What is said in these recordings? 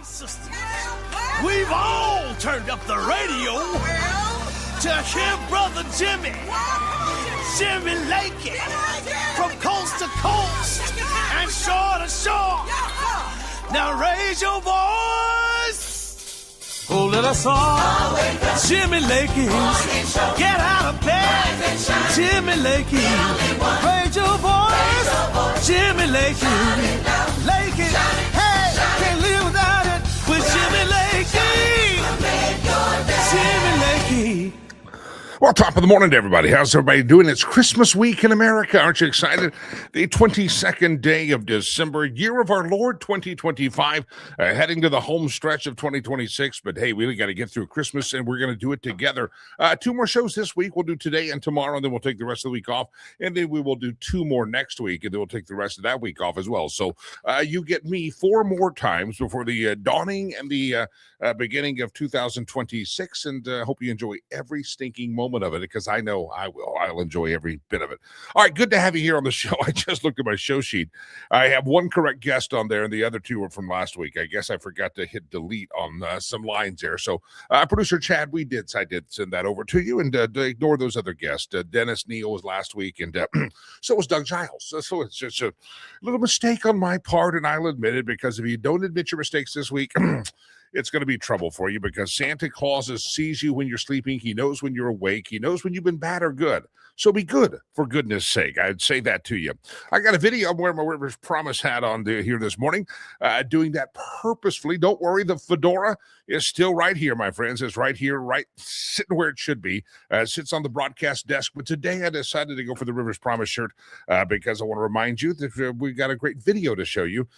Sisters, we've all turned up the radio to hear Brother Jimmy Lakey, from coast to coast and shore to shore. Now raise your voice, oh let us all Jimmy Lakey, get out of bed, Jimmy Lakey, raise your voice, Jimmy Lakey, Lakey, hey, can't live without it with Jimmy Lakey, Jimmy Lakey. Well, top of the morning to everybody. How's everybody doing? It's Christmas week in America. Aren't you excited? The 22nd day of December, year of our Lord 2025, heading to the home stretch of 2026. But hey, we got to get through Christmas and we're going to do it together. 2 more shows this week. We'll do today and tomorrow, and then we'll take the rest of the week off. And then we will do 2 more next week, and then we'll take the rest of that week off as well. So you get me 4 more times before the dawning and the beginning of 2026. And hope you enjoy every stinking moment of it, because I know I will. I'll enjoy every bit of it. All right, good to have you here on the show. I just looked at my show sheet. I have 1 correct guest on there, and the other 2 are from last week. I guess I forgot to hit delete on some lines there. So, producer Chad, I did send that over to you, and ignore those other guests. Dennis Neal was last week, and so was Doug Giles. So it's just a little mistake on my part, and I'll admit it, because if you don't admit your mistakes this week, it's going to be trouble for you, because Santa Claus sees you when you're sleeping. He knows when you're awake. He knows when you've been bad or good. So be good, for goodness sake. I'd say that to you. I got a video. I'm wearing my Rivers Promise hat on here this morning, doing that purposefully. Don't worry, the fedora is still right here, my friends. It's right here, right sitting where it should be. Sits on the broadcast desk. But today I decided to go for the Rivers Promise shirt because I want to remind you that we got a great video to show you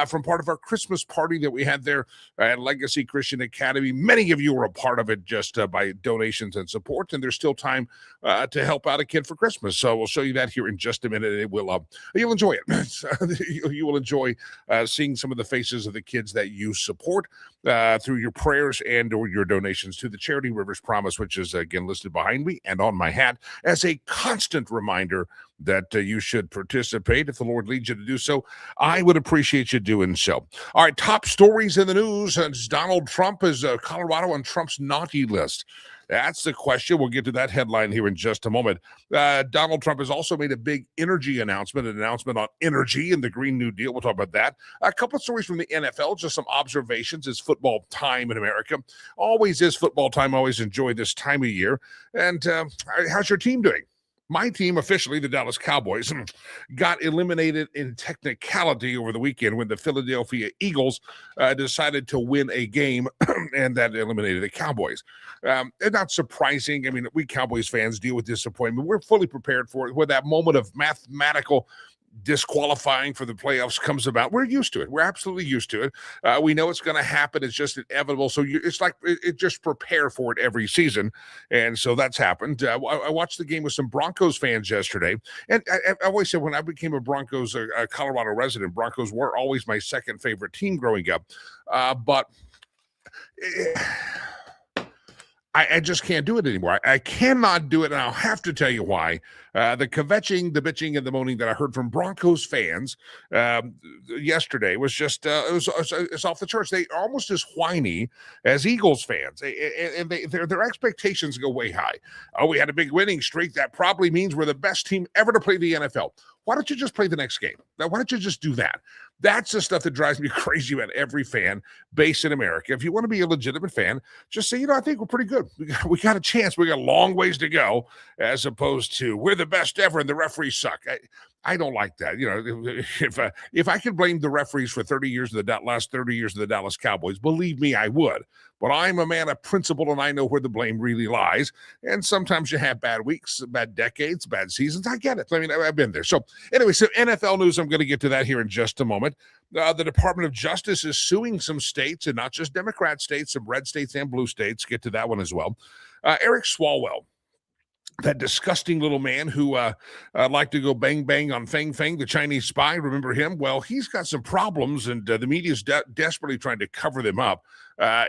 from part of our Christmas party that we had there at Legacy Christian Academy. Many of you were a part of it just by donations and support, and there's still time to help out a kid for Christmas. So we'll show you that here in just a minute. It will you'll enjoy it. You will enjoy seeing some of the faces of the kids that you support through your prayers and or your donations to the charity Rivers Promise, which is again listed behind me and on my hat as a constant reminder that you should participate. If the Lord leads you to do so, I would appreciate you doing so. All right, top stories in the news. Donald Trump is Colorado on Trump's naughty list. That's the question. We'll get to that headline here in just a moment. Donald Trump has also made a big energy announcement, an announcement on energy and the Green New Deal. We'll talk about that. A couple of stories from the NFL, just some observations. It's football time in America. Always is football time. Always enjoy this time of year. And how's your team doing? My team, officially the Dallas Cowboys, got eliminated in technicality over the weekend when the Philadelphia Eagles decided to win a game, and that eliminated the Cowboys. It's not surprising. I mean, we Cowboys fans deal with disappointment. We're fully prepared for it. When that moment of mathematical disqualifying for the playoffs comes about, we're used to it. We're absolutely used to it. We know it's going to happen. It's just inevitable. So it's like it just prepare for it every season. And so that's happened. I watched the game with some Broncos fans yesterday. And I always said when I became a Broncos, a Colorado resident, Broncos were always my second favorite team growing up. But I just can't do it anymore. I cannot do it, and I'll have to tell you why. The kvetching, the bitching, and the moaning that I heard from Broncos fans yesterday was just it's off the charts. They are almost as whiny as Eagles fans, and their expectations go way high. Oh, we had a big winning streak. That probably means we're the best team ever to play the NFL. Why don't you just play the next game? Now, why don't you just do that? That's the stuff that drives me crazy about every fan base in America. If you want to be a legitimate fan, just say, I think we're pretty good. We got a chance. We got a long ways to go, as opposed to we're the best ever and the referees suck. I don't like that. If I could blame the referees for 30 years of the last 30 years of the Dallas Cowboys, believe me, I would. But I'm a man of principle, and I know where the blame really lies. And sometimes you have bad weeks, bad decades, bad seasons. I get it. I mean, I've been there. So anyway, so NFL news, I'm going to get to that here in just a moment. The Department of Justice is suing some states, and not just Democrat states, some red states and blue states. Get to that one as well. Eric Swalwell, that disgusting little man who liked to go bang, bang on Feng Feng, the Chinese spy. Remember him? Well, he's got some problems, and the media is desperately trying to cover them up,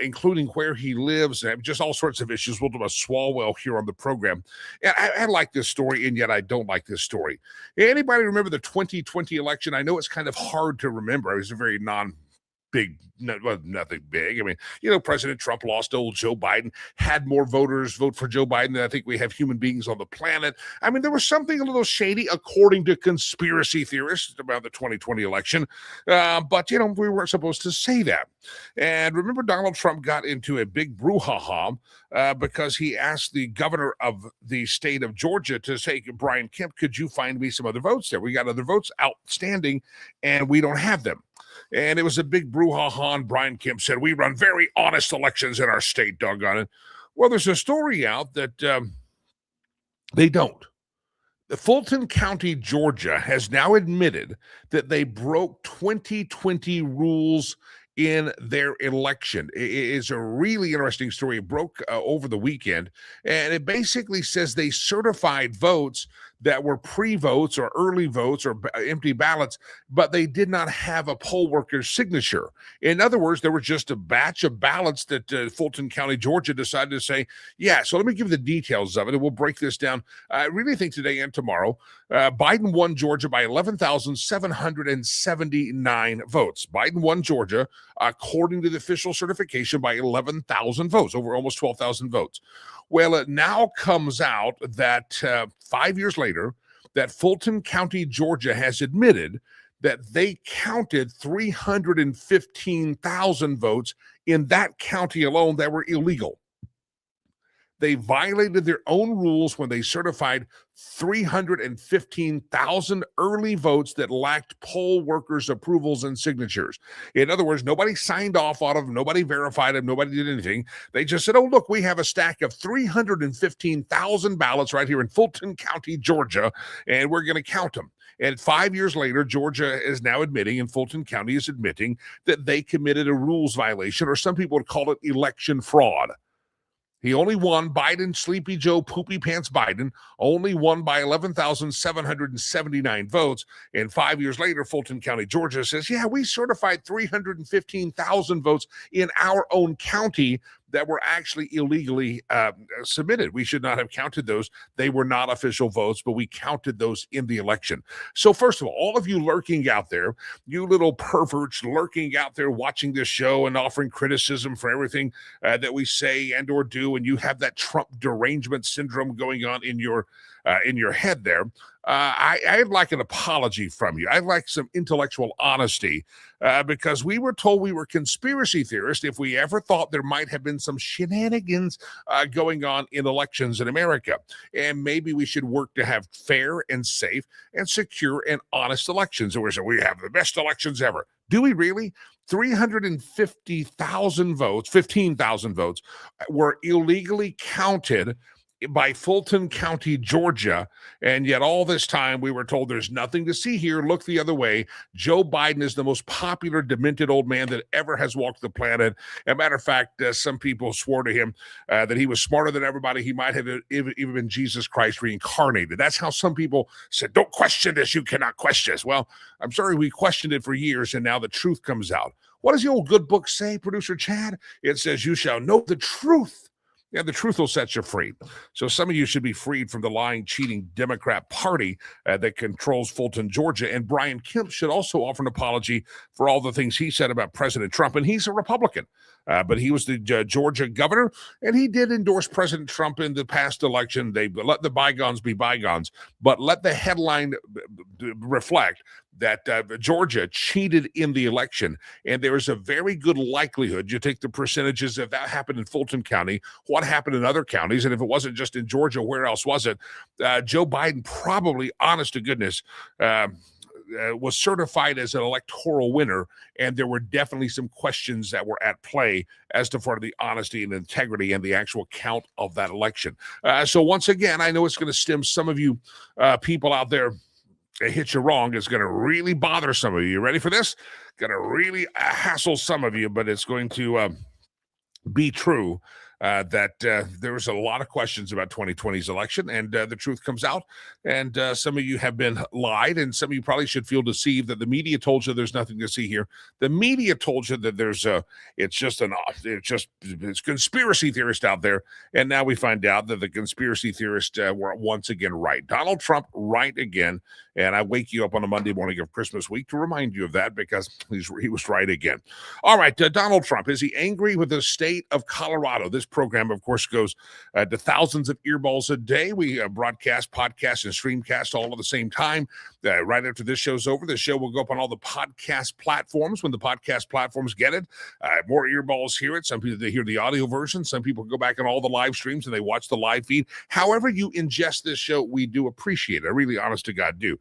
including where he lives, and just all sorts of issues. We'll do about Swalwell here on the program. And I like this story, and yet I don't like this story. Anybody remember the 2020 election? I know it's kind of hard to remember. It was a very nothing big. I mean, President Trump lost to old Joe Biden, had more voters vote for Joe Biden than I think we have human beings on the planet. I mean, there was something a little shady, according to conspiracy theorists, about the 2020 election. But we weren't supposed to say that. And remember, Donald Trump got into a big brouhaha because he asked the governor of the state of Georgia to say, Brian Kemp, could you find me some other votes there? We got other votes outstanding, and we don't have them. And it was a big brouhaha, and Brian Kemp said, we run very honest elections in our state, doggone it. Well, there's a story out that they don't. The Fulton County, Georgia, has now admitted that they broke 2020 rules in their election. It is a really interesting story. It broke over the weekend, and it basically says they certified votes that were pre-votes or early votes or empty ballots, but they did not have a poll worker's signature. In other words, there was just a batch of ballots that Fulton County, Georgia decided to say, yeah, so let me give you the details of it, and we'll break this down. I really think today and tomorrow, Biden won Georgia by 11,779 votes. Biden won Georgia, according to the official certification, by 11,000 votes, over almost 12,000 votes. Well, it now comes out that 5 years later, that Fulton County, Georgia has admitted that they counted 315,000 votes in that county alone that were illegal. They violated their own rules when they certified 315,000 early votes that lacked poll workers' approvals and signatures. In other words, nobody signed off on them, nobody verified them, nobody did anything. They just said, oh, look, we have a stack of 315,000 ballots right here in Fulton County, Georgia, and we're going to count them. And 5 years later, Georgia is now admitting, and Fulton County is admitting, that they committed a rules violation, or some people would call it election fraud. He only won, Biden, Sleepy Joe, Poopy Pants Biden, only won by 11,779 votes. And 5 years later, Fulton County, Georgia says, yeah, we certified 315,000 votes in our own county that were actually illegally submitted. We should not have counted those. They were not official votes, but we counted those in the election. So first of all of you lurking out there, you little perverts lurking out there watching this show and offering criticism for everything that we say and or do, and you have that Trump derangement syndrome going on in your head there. I'd like an apology from you. I'd like some intellectual honesty because we were told we were conspiracy theorists if we ever thought there might have been some shenanigans going on in elections in America. And maybe we should work to have fair and safe and secure and honest elections. And we have the best elections ever. Do we really? 350,000 votes, 15,000 votes were illegally counted by Fulton County, Georgia, and yet all this time we were told there's nothing to see here. Look the other way. Joe Biden is the most popular, demented old man that ever has walked the planet. As a matter of fact, some people swore to him that he was smarter than everybody. He might have even been Jesus Christ reincarnated. That's how some people said, don't question this. You cannot question this. Well, I'm sorry, we questioned it for years, and now the truth comes out. What does the old good book say, Producer Chad? It says, you shall know the truth. Yeah, the truth will set you free. So some of you should be freed from the lying, cheating Democrat Party that controls Fulton, Georgia. And Brian Kemp should also offer an apology for all the things he said about President Trump. And he's a Republican, but he was the Georgia governor, and he did endorse President Trump in the past election. They let the bygones be bygones, but let the headline reflect that Georgia cheated in the election. And there is a very good likelihood, you take the percentages, if that happened in Fulton County, what happened in other counties, and if it wasn't just in Georgia, where else was it? Joe Biden probably, honest to goodness, was certified as an electoral winner, and there were definitely some questions that were at play as to for the honesty and integrity and the actual count of that election. So once again, I know it's going to stem some of you people out there. It hit you wrong. It's going to really bother some of you. You ready for this? Going to really hassle some of you, but it's going to be true that there was a lot of questions about 2020's election, and the truth comes out. And some of you have been lied, and some of you probably should feel deceived that the media told you there's nothing to see here. The media told you that there's it's conspiracy theorists out there, and now we find out that the conspiracy theorists were once again right. Donald Trump right again, and I wake you up on a Monday morning of Christmas week to remind you of that because he was right again. All right, Donald Trump, is he angry with the state of Colorado? This program, of course, goes to thousands of earballs a day. We broadcast, podcast, and streamcast all at the same time. Right after this show's over, the show will go up on all the podcast platforms. When the podcast platforms get it, more earballs hear it. Some people, they hear the audio version. Some people go back on all the live streams and they watch the live feed. However you ingest this show, we do appreciate it. I really, honest to God, do.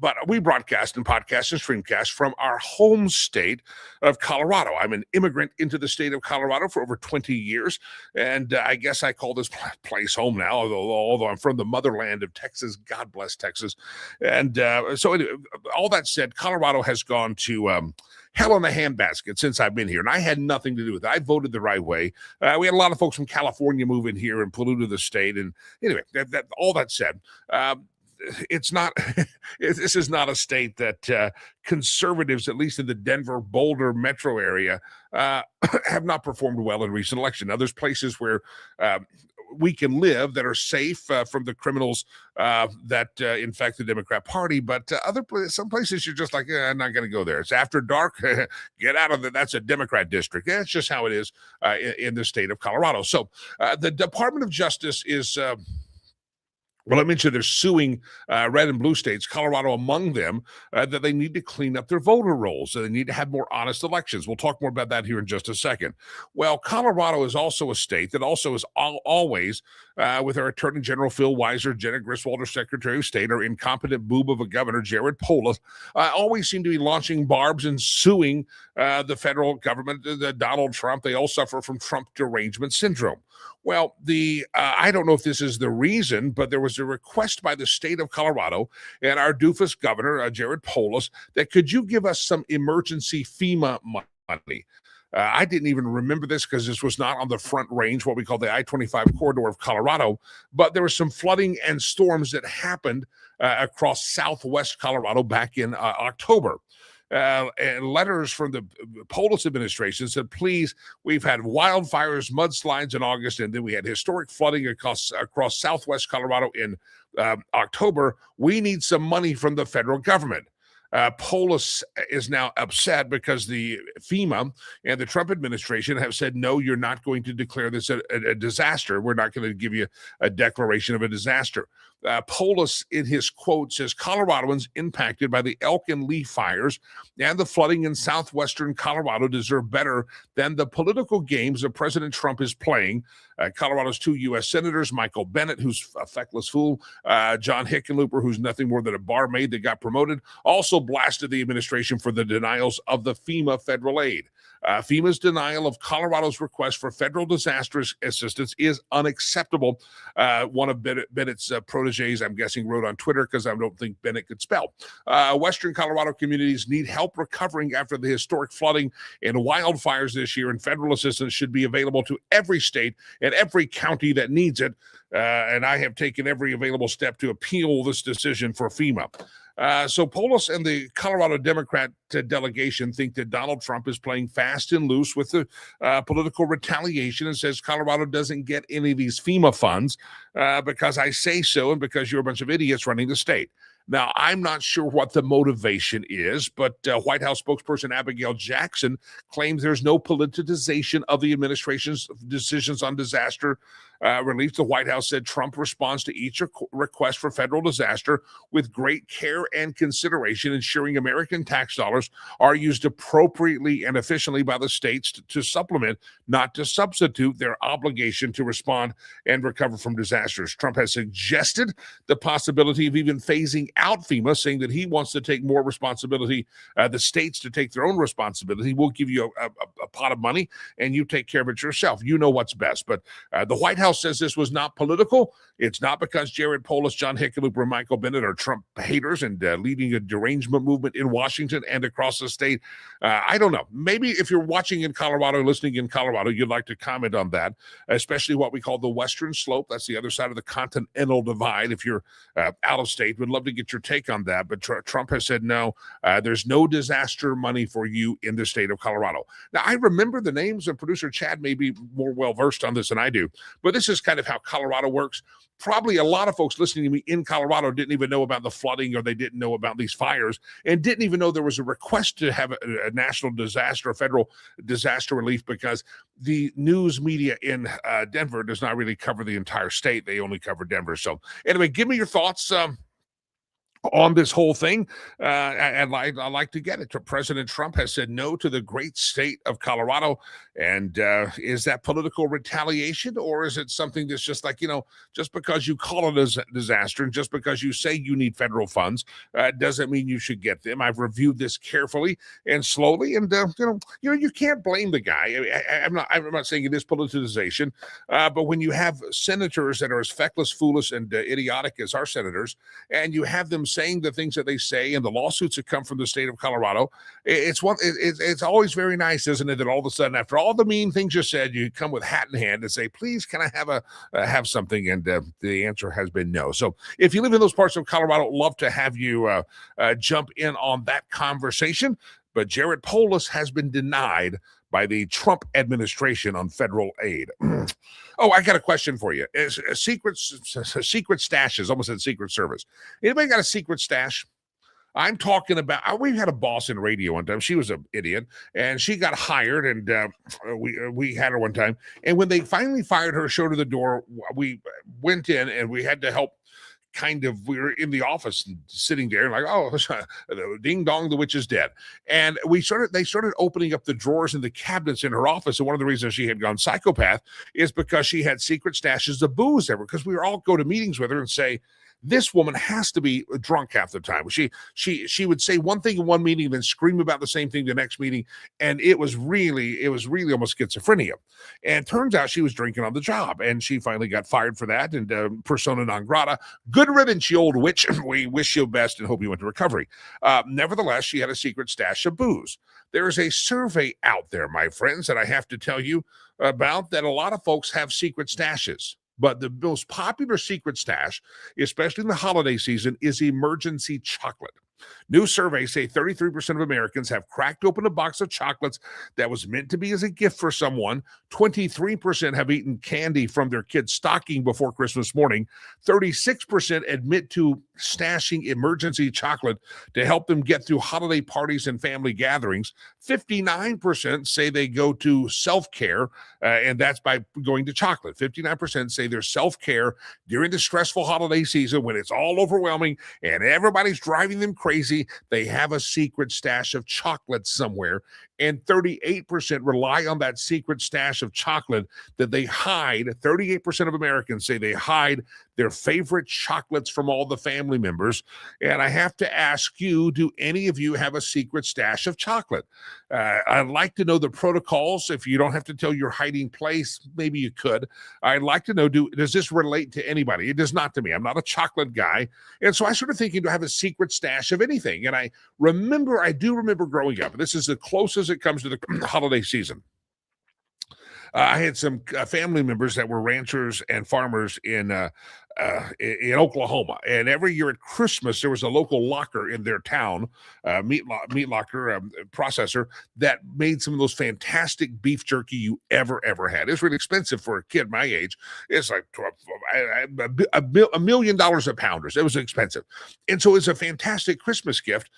But we broadcast and podcast and streamcast from our home state of Colorado. I'm an immigrant into the state of Colorado for over 20 years, and I guess I call this place home now, although I'm from the motherland of Texas. God bless Texas. And so anyway, all that said, Colorado has gone to hell in a handbasket since I've been here, and I had nothing to do with it. I voted the right way. We had a lot of folks from California move in here and polluted the state. And anyway, all that said, it's not, this is not a state that conservatives, at least in the Denver, Boulder metro area, have not performed well in recent election. Now, there's places where we can live that are safe from the criminals that infect the Democrat Party, but some places you're just like, I'm not going to go there. It's after dark. Get out of it. That's a Democrat district. That's just how it is in the state of Colorado. So the Department of Justice is... Well, I mentioned they're suing red and blue states, Colorado among them, that they need to clean up their voter rolls. So they need to have more honest elections. We'll talk more about that here in just a second. Well, Colorado is also a state that also is always, with our Attorney General Phil Weiser, Jenna Griswold, our Secretary of State, our incompetent boob of a governor, Jared Polis, always seem to be launching barbs and suing the federal government, Donald Trump. They all suffer from Trump derangement syndrome. Well, I don't know if this is the reason, but there was a request by the state of Colorado and our doofus governor, Jared Polis, that could you give us some emergency FEMA money? I didn't even remember this because this was not on the front range, what we call the I-25 corridor of Colorado, but there was some flooding and storms that happened across southwest Colorado back in October. and letters from the Polis administration said, please, we've had wildfires, mudslides in August, and then we had historic flooding across southwest Colorado in October. We need some money from the federal government. Polis is now upset because the FEMA and the Trump administration have said, no, you're not going to declare this a disaster. We're not going to give you a declaration of a disaster. Polis, in his quote, says Coloradoans impacted by the elk and leaf fires and the flooding in southwestern Colorado deserve better than the political games that President Trump is playing. Colorado's 2 U.S. senators, Michael Bennet, who's a feckless fool, John Hickenlooper, who's nothing more than a barmaid that got promoted, also blasted the administration for the denials of the FEMA federal aid. FEMA's denial of Colorado's request for federal disaster assistance is unacceptable. One of Bennett's proteges, I'm guessing, wrote on Twitter, because I don't think Bennett could spell. Western Colorado communities need help recovering after the historic flooding and wildfires this year, and federal assistance should be available to every state and every county that needs it. And I have taken every available step to appeal this decision for FEMA. So Polis and the Colorado Democrat delegation think that Donald Trump is playing fast and loose with the political retaliation, and says Colorado doesn't get any of these FEMA funds because I say so and because you're a bunch of idiots running the state. Now, I'm not sure what the motivation is, but White House spokesperson Abigail Jackson claims there's no politicization of the administration's decisions on disaster relief. The White House said Trump responds to each request for federal disaster with great care and consideration, ensuring American tax dollars are used appropriately and efficiently by the states to supplement, not to substitute, their obligation to respond and recover from disasters. Trump has suggested the possibility of even phasing out FEMA, saying that he wants to take more responsibility, the states to take their own responsibility. We'll give you a pot of money and you take care of it yourself. You know what's best. But the White House says this was not political. It's not because Jared Polis, John Hickenlooper, and Michael Bennet are Trump haters and leading a derangement movement in Washington and across the state. I don't know. Maybe if you're watching in Colorado, listening in Colorado, you'd like to comment on that, especially what we call the Western Slope. That's the other side of the continental divide. If you're out of state, we'd love to get your take on that. But Trump has said, no, there's no disaster money for you in the state of Colorado. Now, I remember the names, and producer Chad may be more well-versed on this than I do, but this is kind of how Colorado works. Probably a lot of folks listening to me in Colorado didn't even know about the flooding, or they didn't know about these fires, and didn't even know there was a request to have a national disaster, a federal disaster relief, because the news media in Denver does not really cover the entire state. They only cover Denver. So anyway, give me your thoughts on this whole thing. I'd like to get it. President Trump has said no to the great state of Colorado. And is that political retaliation, or is it something that's just like, just because you call it a disaster and just because you say you need federal funds, doesn't mean you should get them. I've reviewed this carefully and slowly, and you can't blame the guy. I'm not saying it is politicization, but when you have senators that are as feckless, foolish, and idiotic as our senators, and you have them saying the things that they say, and the lawsuits that come from the state of Colorado, it's always very nice, isn't it, that all of a sudden, after all the mean things you said, you come with hat in hand and say, please, can I have something? And the answer has been no. So if you live in those parts of Colorado, love to have you jump in on that conversation. But Jared Polis has been denied by the Trump administration on federal aid. Oh, I got a question for you. Is secret stashes, almost said Secret Service. Anybody got a secret stash? I'm talking about, we had a boss in radio one time. She was an idiot, and she got hired, and we had her one time. And when they finally fired her, showed her the door, we went in, and we had to help. We were in the office sitting there like, oh, ding dong, the witch is dead. And they started opening up the drawers and the cabinets in her office. And one of the reasons she had gone psychopath is because she had secret stashes of booze ever, because we were all go to meetings with her and say, this woman has to be drunk half the time. She would say one thing in one meeting and then scream about the same thing the next meeting. And it was really almost schizophrenia. And turns out she was drinking on the job, and she finally got fired for that. And persona non grata. Good riddance, you old witch. We wish you best and hope you went to recovery. Nevertheless, she had a secret stash of booze. There is a survey out there, my friends, that I have to tell you about, that a lot of folks have secret stashes. But the most popular secret stash, especially in the holiday season, is emergency chocolate. New surveys say 33% of Americans have cracked open a box of chocolates that was meant to be as a gift for someone. 23% have eaten candy from their kid's stocking before Christmas morning. 36% admit to stashing emergency chocolate to help them get through holiday parties and family gatherings. 59% say they go to self-care, and that's by going to chocolate. 59% say their self-care during the stressful holiday season when it's all overwhelming and everybody's driving them crazy. They have a secret stash of chocolate somewhere, and 38% rely on that secret stash of chocolate that they hide. 38% of Americans say they hide their favorite chocolates from all the family members. And I have to ask you, do any of you have a secret stash of chocolate? I'd like to know the protocols. If you don't have to tell your hiding place, maybe you could. I'd like to know, does this relate to anybody? It does not to me. I'm not a chocolate guy. And so I started thinking to have a secret stash of anything. And I do remember growing up, and this is the closest it comes to the holiday season. I had some family members that were ranchers and farmers in Oklahoma, and every year at Christmas there was a local locker in their town, meat locker processor that made some of those fantastic beef jerky you ever had. It's really expensive for a kid my age. It's like $1 million a pound. It was expensive, and so it's a fantastic Christmas gift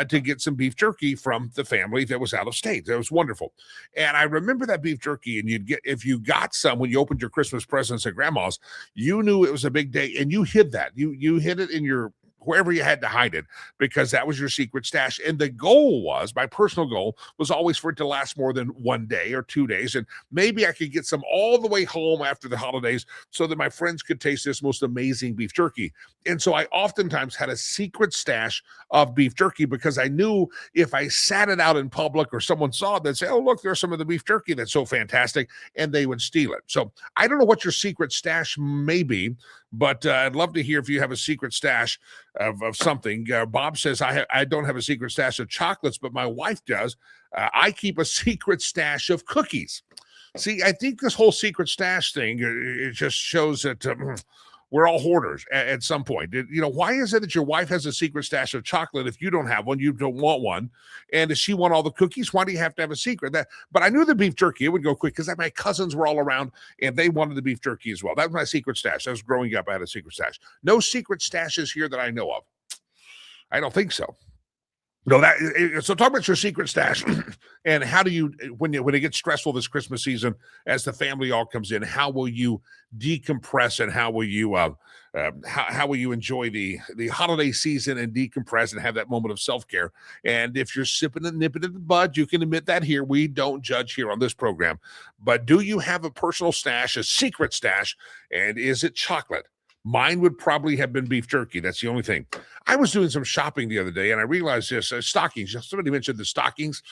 to get some beef jerky from the family that was out of state. That was wonderful, and I remember that beef jerky, and if you got some when you opened your Christmas presents at grandma's, you knew it was a big day, and you hid that. You hid it in your wherever you had to hide it, because that was your secret stash. And the goal was, my personal goal was always for it to last more than 1 day or 2 days. And maybe I could get some all the way home after the holidays so that my friends could taste this most amazing beef jerky. And so I oftentimes had a secret stash of beef jerky, because I knew if I sat it out in public or someone saw it, they'd say, oh, look, there's some of the beef jerky that's so fantastic, and they would steal it. So I don't know what your secret stash may be, but I'd love to hear if you have a secret stash of something. Bob says, I don't have a secret stash of chocolates, but my wife does. I keep a secret stash of cookies. See, I think this whole secret stash thing, it just shows that we're all hoarders at some point. Why is it that your wife has a secret stash of chocolate if you don't have one, you don't want one? And does she want all the cookies? Why do you have to have a secret? But I knew the beef jerky, it would go quick, because my cousins were all around and they wanted the beef jerky as well. That was my secret stash. I was growing up, I had a secret stash. No secret stashes here that I know of. I don't think so. No, so talk about your secret stash and how do you, when it gets stressful this Christmas season, as the family all comes in, how will you decompress, and how will you enjoy the holiday season and decompress and have that moment of self-care? And if you're sipping and nipping at the bud, you can admit that here. We don't judge here on this program. But do you have a personal stash, a secret stash, and is it chocolate? Mine would probably have been beef jerky. That's the only thing. I was doing some shopping the other day, and I realized this, stockings. Somebody mentioned the stockings.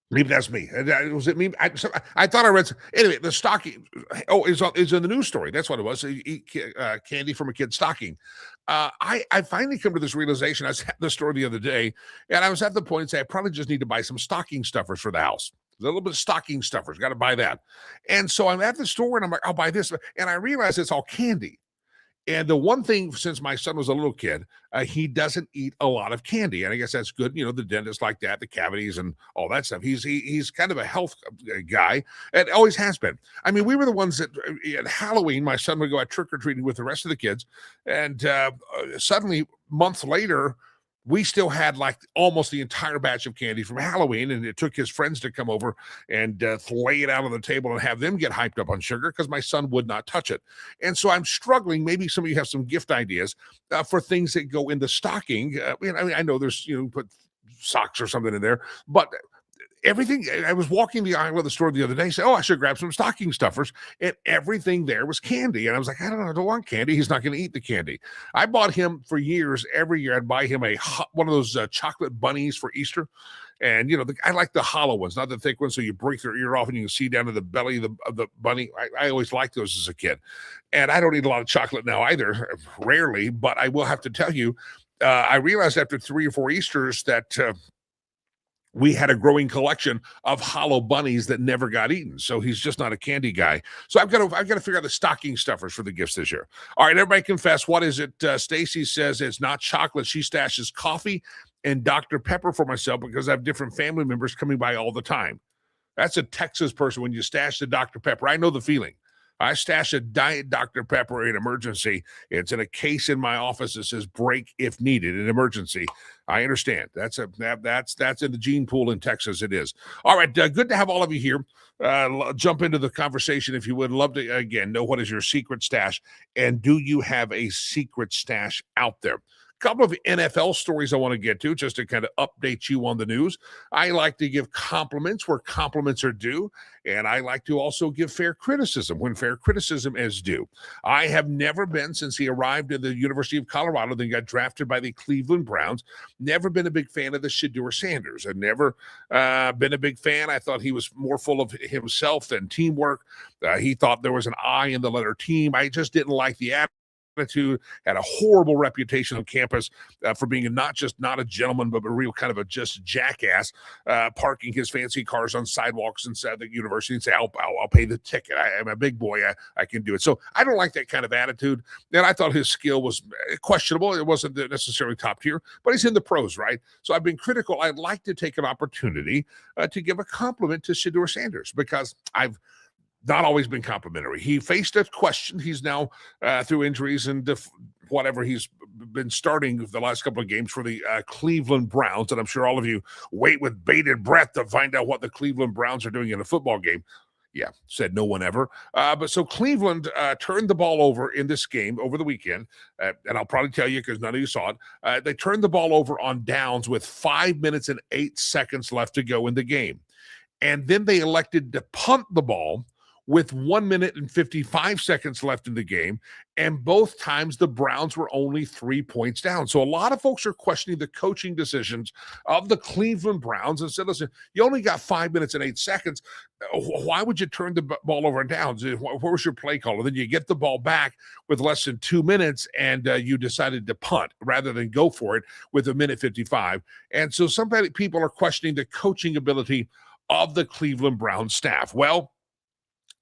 Maybe that's me. Was it me? I thought I read. Anyway, the stocking. Oh, is in the news story. That's what it was. Eat candy from a kid's stocking. I finally come to this realization. I was at the store the other day, and I was at the point and say, I probably just need to buy some stocking stuffers for the house. A little bit of stocking stuffers. Got to buy that. And so I'm at the store, and I'm like, I'll buy this. And I realize it's all candy. And the one thing, since my son was a little kid, he doesn't eat a lot of candy. And I guess that's good. The dentist like that, the cavities and all that stuff. He's kind of a health guy, and always has been. I mean, we were the ones that at Halloween, my son would go out trick-or-treating with the rest of the kids. And suddenly, months later, we still had like almost the entire batch of candy from Halloween, and it took his friends to come over and lay it out on the table and have them get hyped up on sugar, because my son would not touch it. And so I'm struggling. Maybe some of you have some gift ideas for things that go in the stocking. I know there's, put socks or something in there, but everything. I was walking the aisle of the store the other day, said, oh, I should grab some stocking stuffers, and everything there was candy. And I was like, I don't want candy. He's not going to eat the candy. I bought him for years. Every year I'd buy him one of those chocolate bunnies for Easter. And, I like the hollow ones, not the thick ones, so you break their ear off and you can see down to the belly of the bunny. I always liked those as a kid. And I don't eat a lot of chocolate now either, rarely, but I will have to tell you, I realized after 3 or 4 Easters that we had a growing collection of hollow bunnies that never got eaten. So he's just not a candy guy. So I've got to figure out the stocking stuffers for the gifts this year. All right, everybody confess. What is it? Stacy says it's not chocolate. She stashes coffee and Dr. Pepper for myself because I have different family members coming by all the time. That's a Texas person when you stash the Dr. Pepper. I know the feeling. I stash a Diet Dr. Pepper in emergency. It's in a case in my office that says break if needed in emergency. I understand. That's in the gene pool in Texas. It is. All right. Good to have all of you here. Jump into the conversation if you would. Love to, again, know what is your secret stash and do you have a secret stash out there? Couple of NFL stories I want to get to just to kind of update you on the news. I like to give compliments where compliments are due, and I like to also give fair criticism when fair criticism is due. I have never been, since he arrived at the University of Colorado, then got drafted by the Cleveland Browns, never been a big fan of the Shedeur Sanders. I've never been a big fan. I thought he was more full of himself than teamwork. He thought there was an I in the letter team. I just didn't like the attitude, had a horrible reputation on campus for being not a gentleman, but a real kind of a just jackass, parking his fancy cars on sidewalks inside the university and say, I'll pay the ticket. I'm a big boy. I can do it. So I don't like that kind of attitude. And I thought his skill was questionable. It wasn't necessarily top tier, but he's in the pros, right? So I've been critical. I'd like to take an opportunity to give a compliment to Shedeur Sanders because I've not always been complimentary. He faced a question. He's now through injuries and whatever, he's been starting the last couple of games for the Cleveland Browns. And I'm sure all of you wait with bated breath to find out what the Cleveland Browns are doing in a football game. Yeah, said no one ever. But so Cleveland turned the ball over in this game over the weekend. And I'll probably tell you because none of you saw it. They turned the ball over on downs with 5 minutes and 8 seconds left to go in the game. And then they elected to punt the ball with 1 minute and 55 seconds left in the game. And both times the Browns were only 3 points down. So a lot of folks are questioning the coaching decisions of the Cleveland Browns and said, listen, you only got 5 minutes and 8 seconds. Why would you turn the ball over on downs? Where was your play call? And then you get the ball back with less than 2 minutes and you decided to punt rather than go for it with 1:55. And so people are questioning the coaching ability of the Cleveland Browns staff. Well,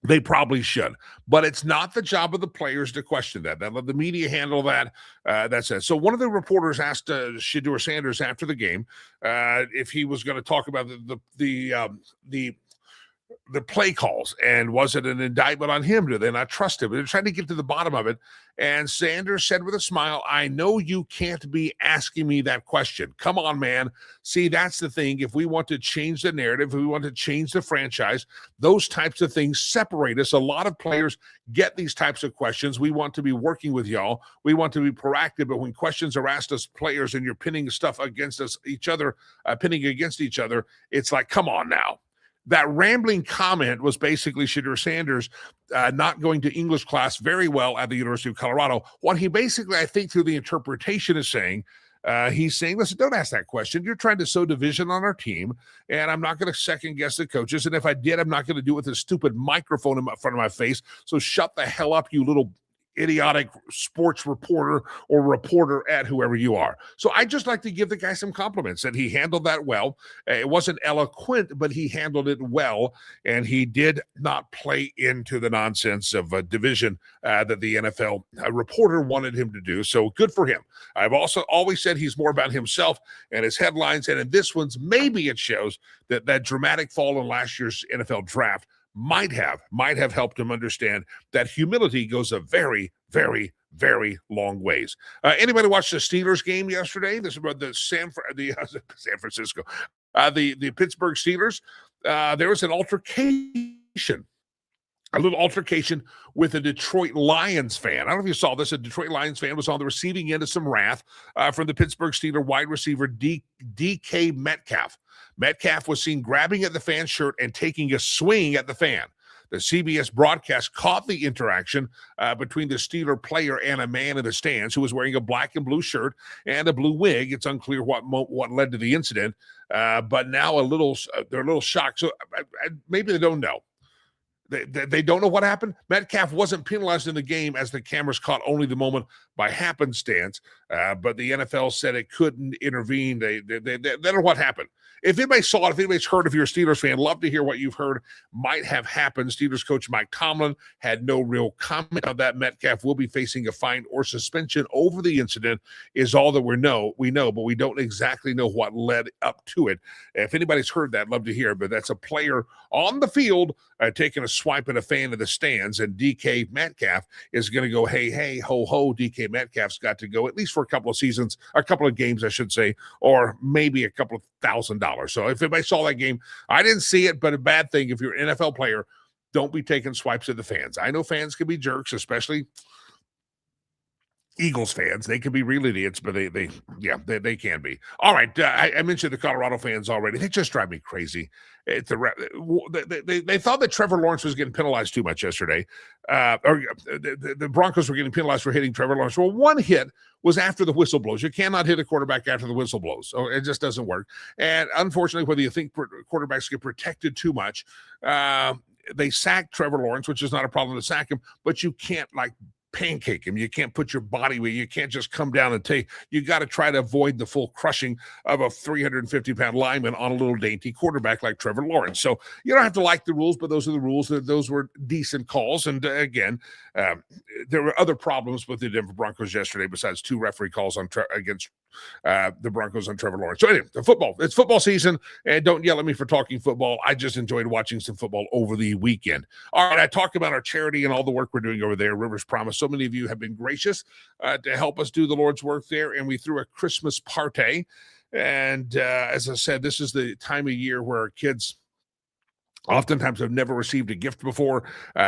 they probably should, but it's not the job of the players to question that. Let the media handle that. That's it. So one of the reporters asked Shedeur Sanders after the game if he was going to talk about the play calls, and was it an indictment on him? Do they not trust him? They're trying to get to the bottom of it. And Sanders said with a smile, I know you can't be asking me that question. Come on, man. See, that's the thing. If we want to change the narrative, if we want to change the franchise, those types of things separate us. A lot of players get these types of questions. We want to be working with y'all. We want to be proactive. But when questions are asked us players and you're pinning stuff against pinning against each other, it's like, come on now. That rambling comment was basically Shedeur Sanders not going to English class very well at the University of Colorado. What he basically, I think, through the interpretation is saying, he's saying, listen, don't ask that question. You're trying to sow division on our team, and I'm not going to second guess the coaches. And if I did, I'm not going to do it with a stupid microphone in front of my face. So shut the hell up, you little idiotic sports reporter or reporter at whoever you are. So I just like to give the guy some compliments, and he handled that well. It wasn't eloquent, but he handled it well, and he did not play into the nonsense of a division that the NFL reporter wanted him to do. So good for him. I've also always said he's more about himself and his headlines, and in this one's, maybe it shows that dramatic fall in last year's NFL draft might have helped him understand that humility goes a very, very, very long ways. Anybody watch the Steelers game yesterday? This is about the San Francisco, the Pittsburgh Steelers. There was an altercation. A little altercation with a Detroit Lions fan. I don't know if you saw this. A Detroit Lions fan was on the receiving end of some wrath from the Pittsburgh Steelers wide receiver DK Metcalf. Metcalf was seen grabbing at the fan's shirt and taking a swing at the fan. The CBS broadcast caught the interaction between the Steeler player and a man in the stands who was wearing a black and blue shirt and a blue wig. It's unclear what led to the incident, but now they're a little shocked. So maybe they don't know. They don't know what happened. Metcalf wasn't penalized in the game as the cameras caught only the moment, by happenstance, but the NFL said it couldn't intervene. They don't know what happened. If anybody saw it, if anybody's heard, if you're a Steelers fan, love to hear what you've heard might have happened. Steelers coach Mike Tomlin had no real comment on that. Metcalf will be facing a fine or suspension over the incident is all that we know, but we don't exactly know what led up to it. If anybody's heard that, love to hear, but that's a player on the field taking a swipe at a fan in the stands, and DK Metcalf is going to go, hey, ho, ho. DK Metcalf's got to go at least for a couple of seasons, a couple of games, I should say, or maybe a couple of $1,000. So if anybody saw that game, I didn't see it, but a bad thing if you're an NFL player, don't be taking swipes at the fans. I know fans can be jerks, especially Eagles fans. They can be real idiots, but they can be. All right, I mentioned the Colorado fans already. They just drive me crazy. They thought that Trevor Lawrence was getting penalized too much yesterday. Or the Broncos were getting penalized for hitting Trevor Lawrence. Well, one hit was after the whistle blows. You cannot hit a quarterback after the whistle blows. So it just doesn't work. And unfortunately, whether you think quarterbacks get protected too much, they sacked Trevor Lawrence, which is not a problem to sack him, but you can't pancake him. You can't put your body weight. You can't just come down and take. You got to try to avoid the full crushing of a 350-pound lineman on a little dainty quarterback like Trevor Lawrence. So you don't have to like the rules, but those are the rules. Those were decent calls. And again, there were other problems with the Denver Broncos yesterday besides two referee calls against the Broncos on Trevor Lawrence. So anyway, it's football season, and don't yell at me for talking football. I just enjoyed watching some football over the weekend. All right, I talked about our charity and all the work we're doing over there, Rivers Promise. So many of you have been gracious to help us do the Lord's work there, and we threw a Christmas party. And as I said, this is the time of year where our kids oftentimes have never received a gift before.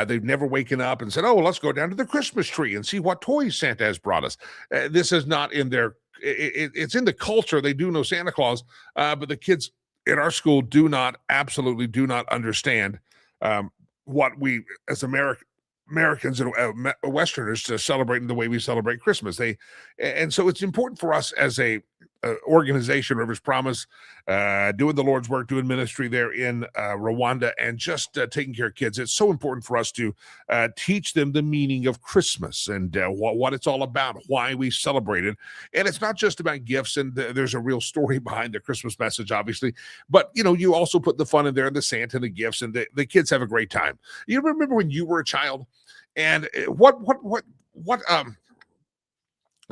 They've never waken up and said, oh, well, let's go down to the Christmas tree and see what toys Santa has brought us. This is not in their it's in the culture. They do know Santa Claus, but the kids in our school absolutely do not understand what we as Americans and Westerners to celebrate in the way we celebrate Christmas. And so it's important for us as a organization, Rivers Promise, doing the Lord's work, doing ministry there in Rwanda, and just taking care of kids. It's so important for us to teach them the meaning of Christmas and what it's all about, why we celebrate it. And it's not just about gifts, and there's a real story behind the Christmas message, obviously. But, you also put the fun in there, the Santa and the gifts, and the kids have a great time. You remember when you were a child, and what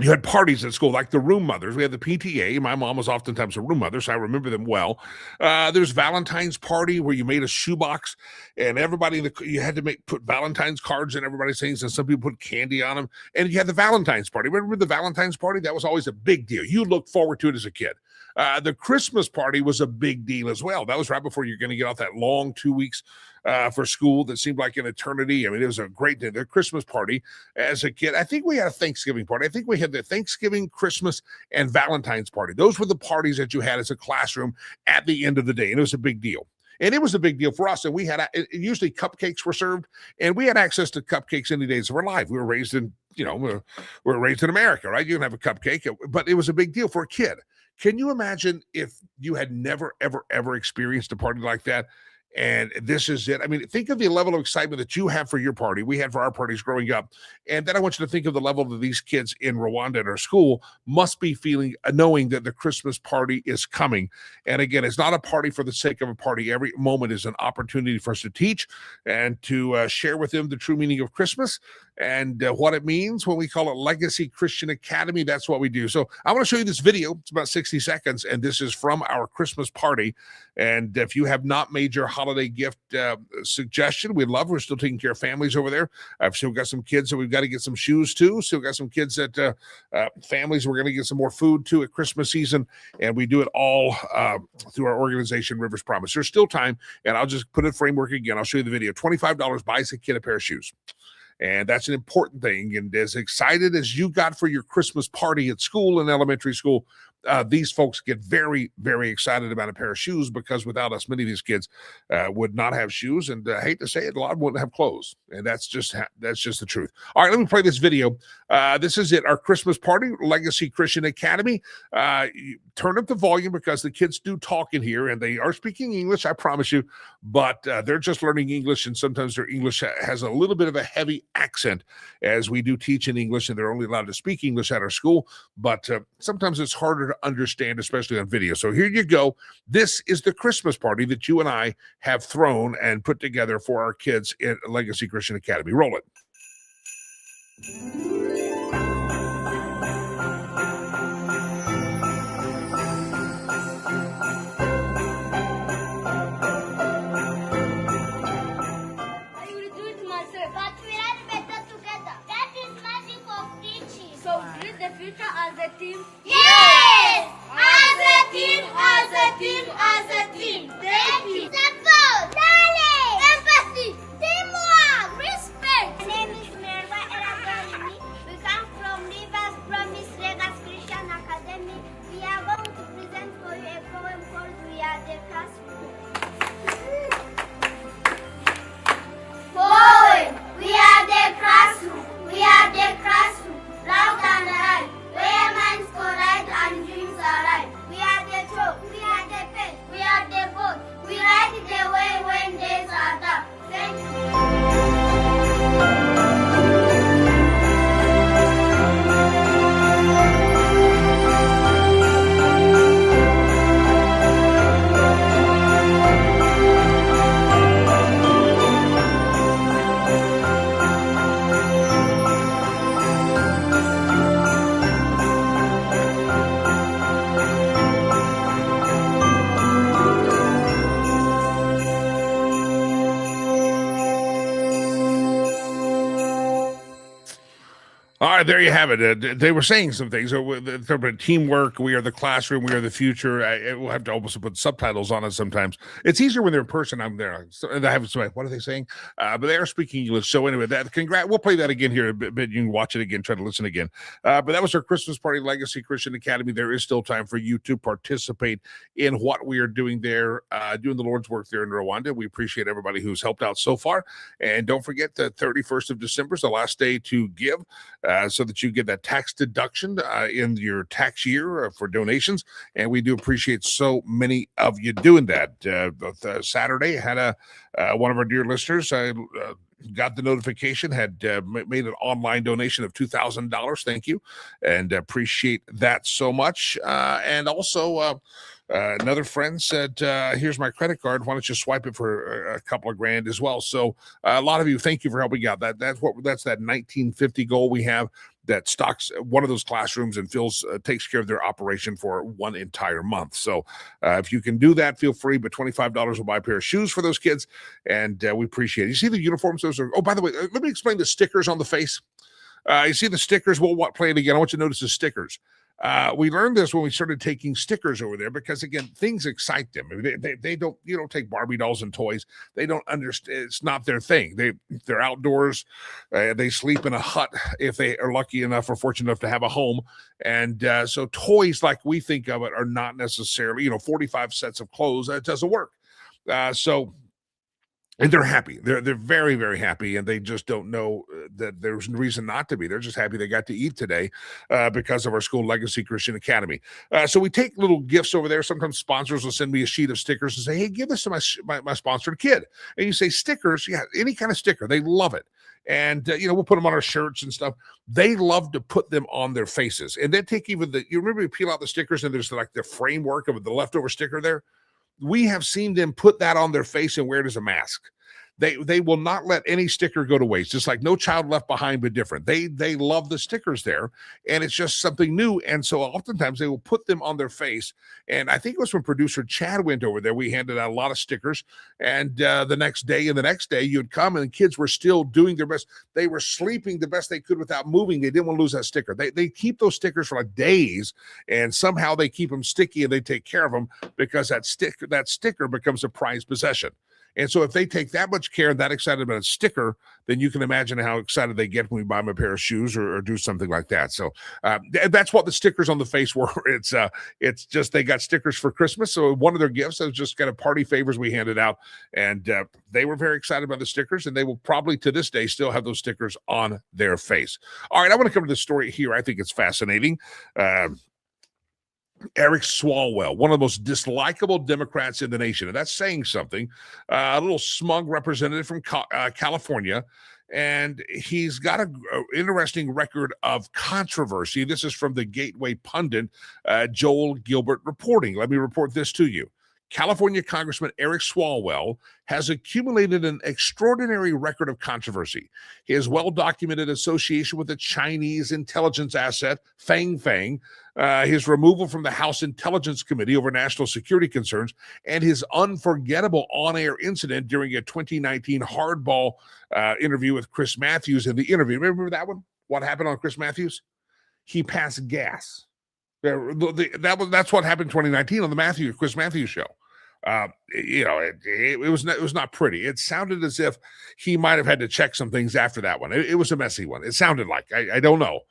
you had parties at school, like the room mothers. We had the PTA. My mom was oftentimes a room mother, so I remember them well. There's Valentine's party where you made a shoebox, and everybody you had to put Valentine's cards in everybody's things, and some people put candy on them. And you had the Valentine's party. Remember the Valentine's party? That was always a big deal. You looked forward to it as a kid. The Christmas party was a big deal as well. That was right before you're going to get off that long 2 weeks for school that seemed like an eternity. I mean, it was a great day. The Christmas party as a kid. I think we had a Thanksgiving party. I think we had the Thanksgiving, Christmas, and Valentine's party. Those were the parties that you had as a classroom at the end of the day, and it was a big deal. And it was a big deal for us. And we had usually cupcakes were served, and we had access to cupcakes any days of our life. We were raised in, we were raised in America, right? You can have a cupcake, but it was a big deal for a kid. Can you imagine if you had never, ever, ever experienced a party like that? And this is it. I mean, think of the level of excitement that you have for your party. We had for our parties growing up. And then I want you to think of the level that these kids in Rwanda at our school must be feeling, knowing that the Christmas party is coming. And again, it's not a party for the sake of a party. Every moment is an opportunity for us to teach and to share with them the true meaning of Christmas and what it means when we call it Legacy Christian Academy. That's what we do. So I want to show you this video. It's about 60 seconds, and this is from our Christmas party. And if you have not made your holiday gift suggestion, we're still taking care of families over there. I've still got some kids that we've got to get some shoes to. Still got some kids that families we're going to get some more food to at Christmas season. And we do it all through our organization, Rivers Promise. There's still time, and I'll just put a framework again. I'll show you the video. $25 buys a kid a pair of shoes. And that's an important thing. And as excited as you got for your Christmas party at school and elementary school, these folks get very, very excited about a pair of shoes because without us, many of these kids would not have shoes, and I hate to say it, a lot wouldn't have clothes, and that's just the truth. All right, let me play this video. This is it, our Christmas party, Legacy Christian Academy. Turn up the volume because the kids do talk in here, and they are speaking English, I promise you, but they're just learning English, and sometimes their English has a little bit of a heavy accent, as we do teach in English, and they're only allowed to speak English at our school, but sometimes it's harder to understand, especially on video. So here you go. This is the Christmas party that you and I have thrown and put together for our kids at Legacy Christian Academy. Roll it. I will do it myself. But we are better together. That is magic of teaching. So build the future as a team? Yes! As a team, as a team, as a team. Thank you. Support, knowledge, empathy, teamwork, respect. My name is Merva Eragalini. We come from Rivers Promise Legacy Christian Academy. We are going to present for you a poem called We Are the Classroom. Poem. We are the classroom. We are the classroom. Loud and alive. Where minds collide and dreams arise. We are the chalk. We are the pen. We are the boat. We ride the way when days are dark. Thank you. All right, there you have it. They were saying some things. Teamwork, we are the classroom, we are the future. We'll have to almost put subtitles on it sometimes. It's easier when they're in person. I'm there. So, and I have somebody, what are they saying? But they are speaking English. So anyway, we'll play that again here a bit. You can watch it again, try to listen again. But that was our Christmas party, Legacy Christian Academy. There is still time for you to participate in what we are doing there, doing the Lord's work there in Rwanda. We appreciate everybody who's helped out so far. And don't forget the 31st of December is the last day to give. So that you get that tax deduction in your tax year for donations. And we do appreciate so many of you doing that. Saturday, had one of our dear listeners got the notification, had made an online donation of $2,000. Thank you. And appreciate that so much. And also, another friend said, here's my credit card. Why don't you swipe it for a couple of grand as well? So a lot of you, thank you for helping out. That's that 1950 goal we have that stocks one of those classrooms and takes care of their operation for one entire month. So if you can do that, feel free, but $25 will buy a pair of shoes for those kids. And we appreciate it. You see the uniforms? Oh, by the way, let me explain the stickers on the face. You see the stickers? We'll play it again. I want you to notice the stickers. We learned this when we started taking stickers over there because, again, things excite them. They don't, take Barbie dolls and toys. They don't understand. It's not their thing. They're outdoors. They sleep in a hut if they are lucky enough or fortunate enough to have a home. And so toys like we think of it are not necessarily, 45 sets of clothes. That doesn't work. And they're happy. They're very, very happy, and they just don't know that there's reason not to be. They're just happy they got to eat today because of our school, Legacy Christian Academy. So we take little gifts over there. Sometimes sponsors will send me a sheet of stickers and say, hey, give this to my sponsored kid. And you say, stickers? Yeah, any kind of sticker. They love it. And, we'll put them on our shirts and stuff. They love to put them on their faces. And then take even you remember you peel out the stickers and there's like the framework of the leftover sticker there? We have seen them put that on their face and wear it as a mask. They will not let any sticker go to waste. Just like No Child Left Behind, but different. They love the stickers there, and it's just something new. And so oftentimes they will put them on their face. And I think it was when producer Chad went over there. We handed out a lot of stickers, and the next day you'd come, and the kids were still doing their best. They were sleeping the best they could without moving. They didn't want to lose that sticker. They keep those stickers for like days, and somehow they keep them sticky, and they take care of them because that sticker becomes a prized possession. And so if they take that much care and that excited about a sticker, then you can imagine how excited they get when we buy them a pair of shoes or do something like that. So that's what the stickers on the face were. It's just they got stickers for Christmas. So one of their gifts was just kind of party favors we handed out. And they were very excited about the stickers, and they will probably to this day still have those stickers on their face. All right, I want to come to the story here. I think it's fascinating. Eric Swalwell, one of the most dislikable Democrats in the nation. And that's saying something. A little smug representative from California. And he's got an interesting record of controversy. This is from the Gateway pundit, Joel Gilbert, reporting. Let me report this to you. California Congressman Eric Swalwell has accumulated an extraordinary record of controversy. His well-documented association with the Chinese intelligence asset, Fang, his removal from the House Intelligence Committee over national security concerns, and his unforgettable on-air incident during a 2019 hardball interview with Chris Matthews. In the interview, remember that one? What happened on Chris Matthews? He passed gas. That's what happened in 2019 on the Chris Matthews show. It was not pretty. It sounded as if he might have had to check some things after that one. It was a messy one. It sounded like, I don't know.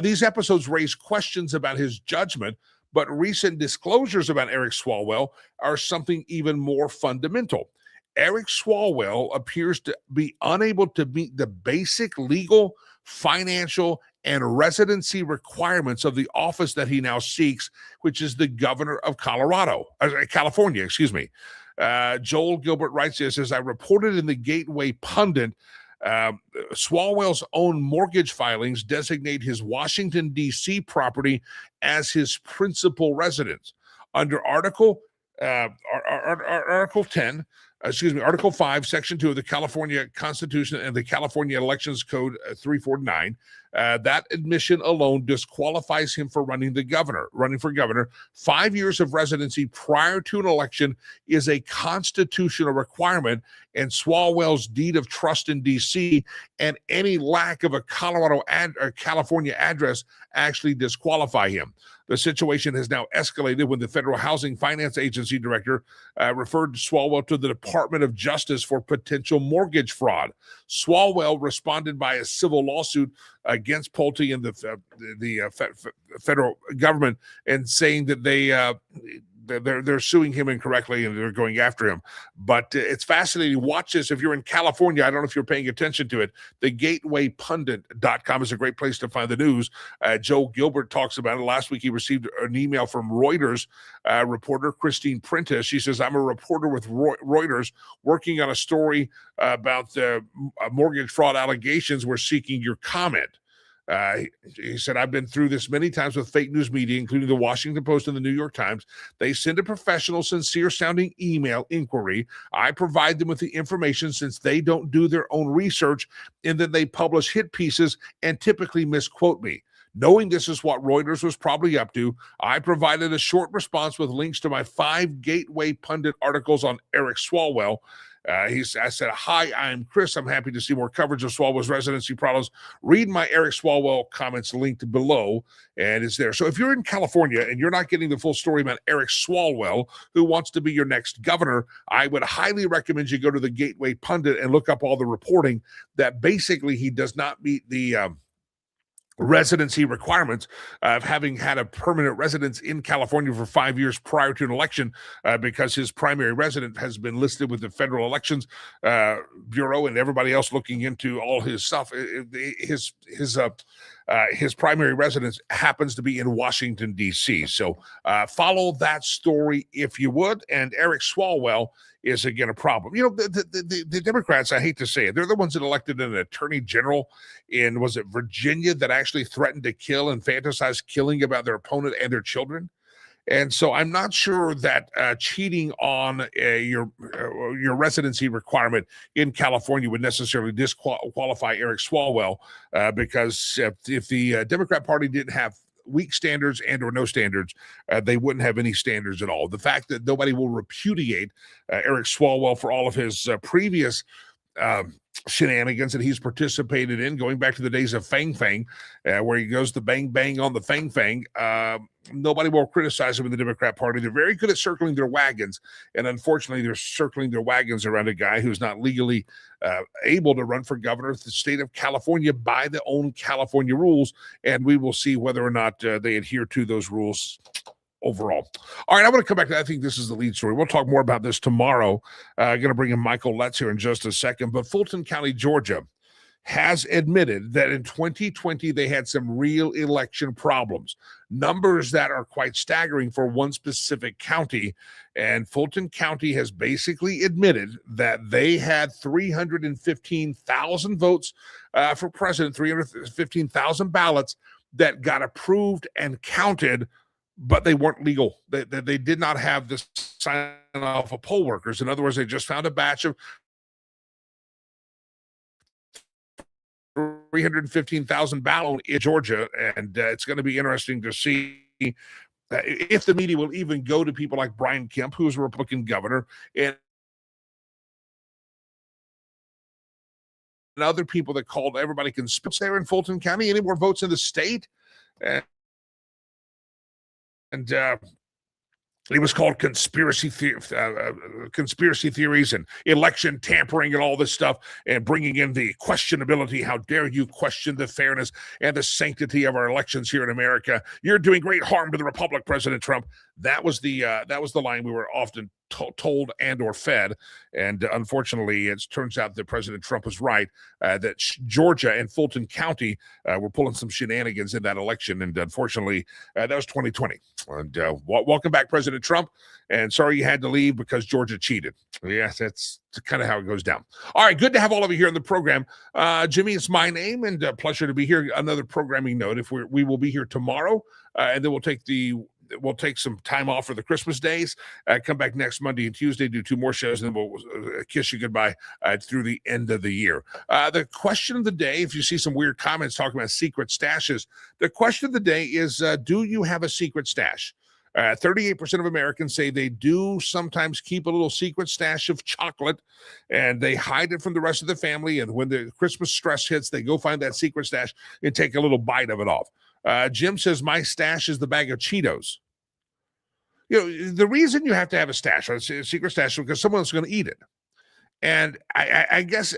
These episodes raise questions about his judgment, but recent disclosures about Eric Swalwell are something even more fundamental. Eric Swalwell appears to be unable to meet the basic legal, financial, and residency requirements of the office that he now seeks, which is the governor of California. Joel Gilbert writes this, as I reported in the Gateway pundit, Swalwell's own mortgage filings designate his Washington, D.C. property as his principal residence. Under Article 5, Section 2 of the California Constitution and the California Elections Code 349, that admission alone disqualifies him for running for governor. 5 years of residency prior to an election is a constitutional requirement, and Swalwell's deed of trust in D.C. and any lack of a California address actually disqualify him. The situation has now escalated when the Federal Housing Finance Agency director referred Swalwell to the Department of Justice for potential mortgage fraud. Swalwell responded by a civil lawsuit against Pulte and the federal government, and saying that they're suing him incorrectly and they're going after him. But it's fascinating. Watch this. If you're in California, I don't know if you're paying attention to it. The gatewaypundit.com is a great place to find the news. Joe Gilbert talks about it. Last week, he received an email from Reuters reporter Christine Prentice. She says, I'm a reporter with Reuters working on a story about the mortgage fraud allegations. We're seeking your comment. He said, I've been through this many times with fake news media, including the Washington Post and the New York Times. They send a professional, sincere-sounding email inquiry. I provide them with the information since they don't do their own research, and then they publish hit pieces and typically misquote me. Knowing this is what Reuters was probably up to, I provided a short response with links to my 5 Gateway pundit articles on Eric Swalwell. I said, hi, I'm Chris. I'm happy to see more coverage of Swalwell's residency problems. Read my Eric Swalwell comments linked below, and it's there. So if you're in California and you're not getting the full story about Eric Swalwell, who wants to be your next governor, I would highly recommend you go to the Gateway Pundit and look up all the reporting that basically he does not meet the residency requirements of having had a permanent residence in California for 5 years prior to an election, because his primary resident has been listed with the Federal Elections Bureau, and everybody else looking into all his stuff. His primary residence happens to be in Washington, D.C. So follow that story if you would. And Eric Swalwell is, again, a problem. You know, the Democrats, I hate to say it, they're the ones that elected an attorney general in, was it Virginia, that actually threatened to kill and fantasized killing about their opponent and their children. And so I'm not sure that cheating on your residency requirement in California would necessarily disqualify Eric Swalwell, because if the Democrat Party didn't have weak standards and or no standards, they wouldn't have any standards at all. The fact that nobody will repudiate Eric Swalwell for all of his previous shenanigans that he's participated in, going back to the days of Fang Fang, where he goes to bang bang on the Fang Fang. Nobody will criticize him in the Democrat Party. They're very good at circling their wagons, and unfortunately, they're circling their wagons around a guy who's not legally able to run for governor of the state of California by the own California rules, and we will see whether or not they adhere to those rules overall. All right, I want to come back to, I think this is the lead story. We'll talk more about this tomorrow. I'm going to bring in Michael Letts here in just a second, but Fulton County, Georgia has admitted that in 2020 they had some real election problems, numbers that are quite staggering for one specific county. And Fulton County has basically admitted that they had 315,000 votes for president, 315,000 ballots that got approved and counted, but they weren't legal. They did not have the sign off of poll workers. In other words, they just found a batch of 315,000 ballots in Georgia, and it's going to be interesting to see if the media will even go to people like Brian Kemp, who's a Republican governor, and other people that called everybody conspicuous there in Fulton County. Any more votes in the state? And it was called conspiracy theories and election tampering and all this stuff, and bringing in the questionability. How dare you question the fairness and the sanctity of our elections here in America? You're doing great harm to the republic, President Trump. That was the line we were often told and or fed. And unfortunately, it turns out that President Trump was right, that Georgia and Fulton County were pulling some shenanigans in that election. And unfortunately, that was 2020. And welcome back, President Trump. And sorry you had to leave because Georgia cheated. Yes, that's kind of how it goes down. All right, good to have all of you here on the program. Jimmy, it's my name, and a pleasure to be here. Another programming note: if we will be here tomorrow, and then we'll take some time off for the Christmas days, come back next Monday and Tuesday, do 2 more shows, and then we'll kiss you goodbye through the end of the year. The question of the day, if you see some weird comments talking about secret stashes, the question of the day is, do you have a secret stash? 38% of Americans say they do sometimes keep a little secret stash of chocolate, and they hide it from the rest of the family. And when the Christmas stress hits, they go find that secret stash and take a little bite of it off. Jim says, my stash is the bag of Cheetos. You know, the reason you have to have a stash, a secret stash, is because someone's going to eat it. And I guess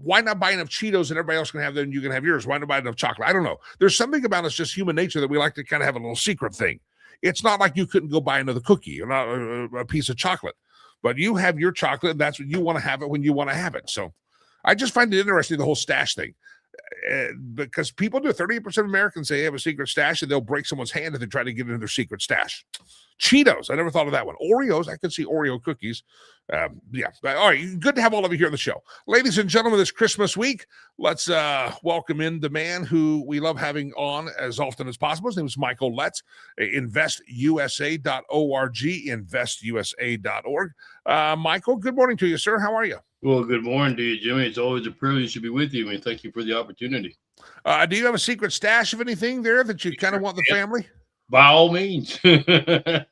why not buy enough Cheetos and everybody else can have them and you can have yours? Why not buy enough chocolate? I don't know. There's something about us, just human nature, that we like to kind of have a little secret thing. It's not like you couldn't go buy another cookie or not a piece of chocolate, but you have your chocolate, and that's what you want to have it when you want to have it. So I just find it interesting, the whole stash thing. Because people do. 38% of Americans say they have a secret stash, and they'll break someone's hand if they try to get into their secret stash. Cheetos, I never thought of that one. Oreos, I could see Oreo cookies. Yeah. All right, good to have all of you here on the show. Ladies and gentlemen, this Christmas week, let's welcome in the man who we love having on as often as possible. His name is Michael Letts, investusa.org, investusa.org. Michael, good morning to you, sir. How are you? Well, good morning to you, Jimmy. It's always a privilege to be with you, and thank you for the opportunity. Do you have a secret stash of anything there that you kind of want the family? By all means. Put it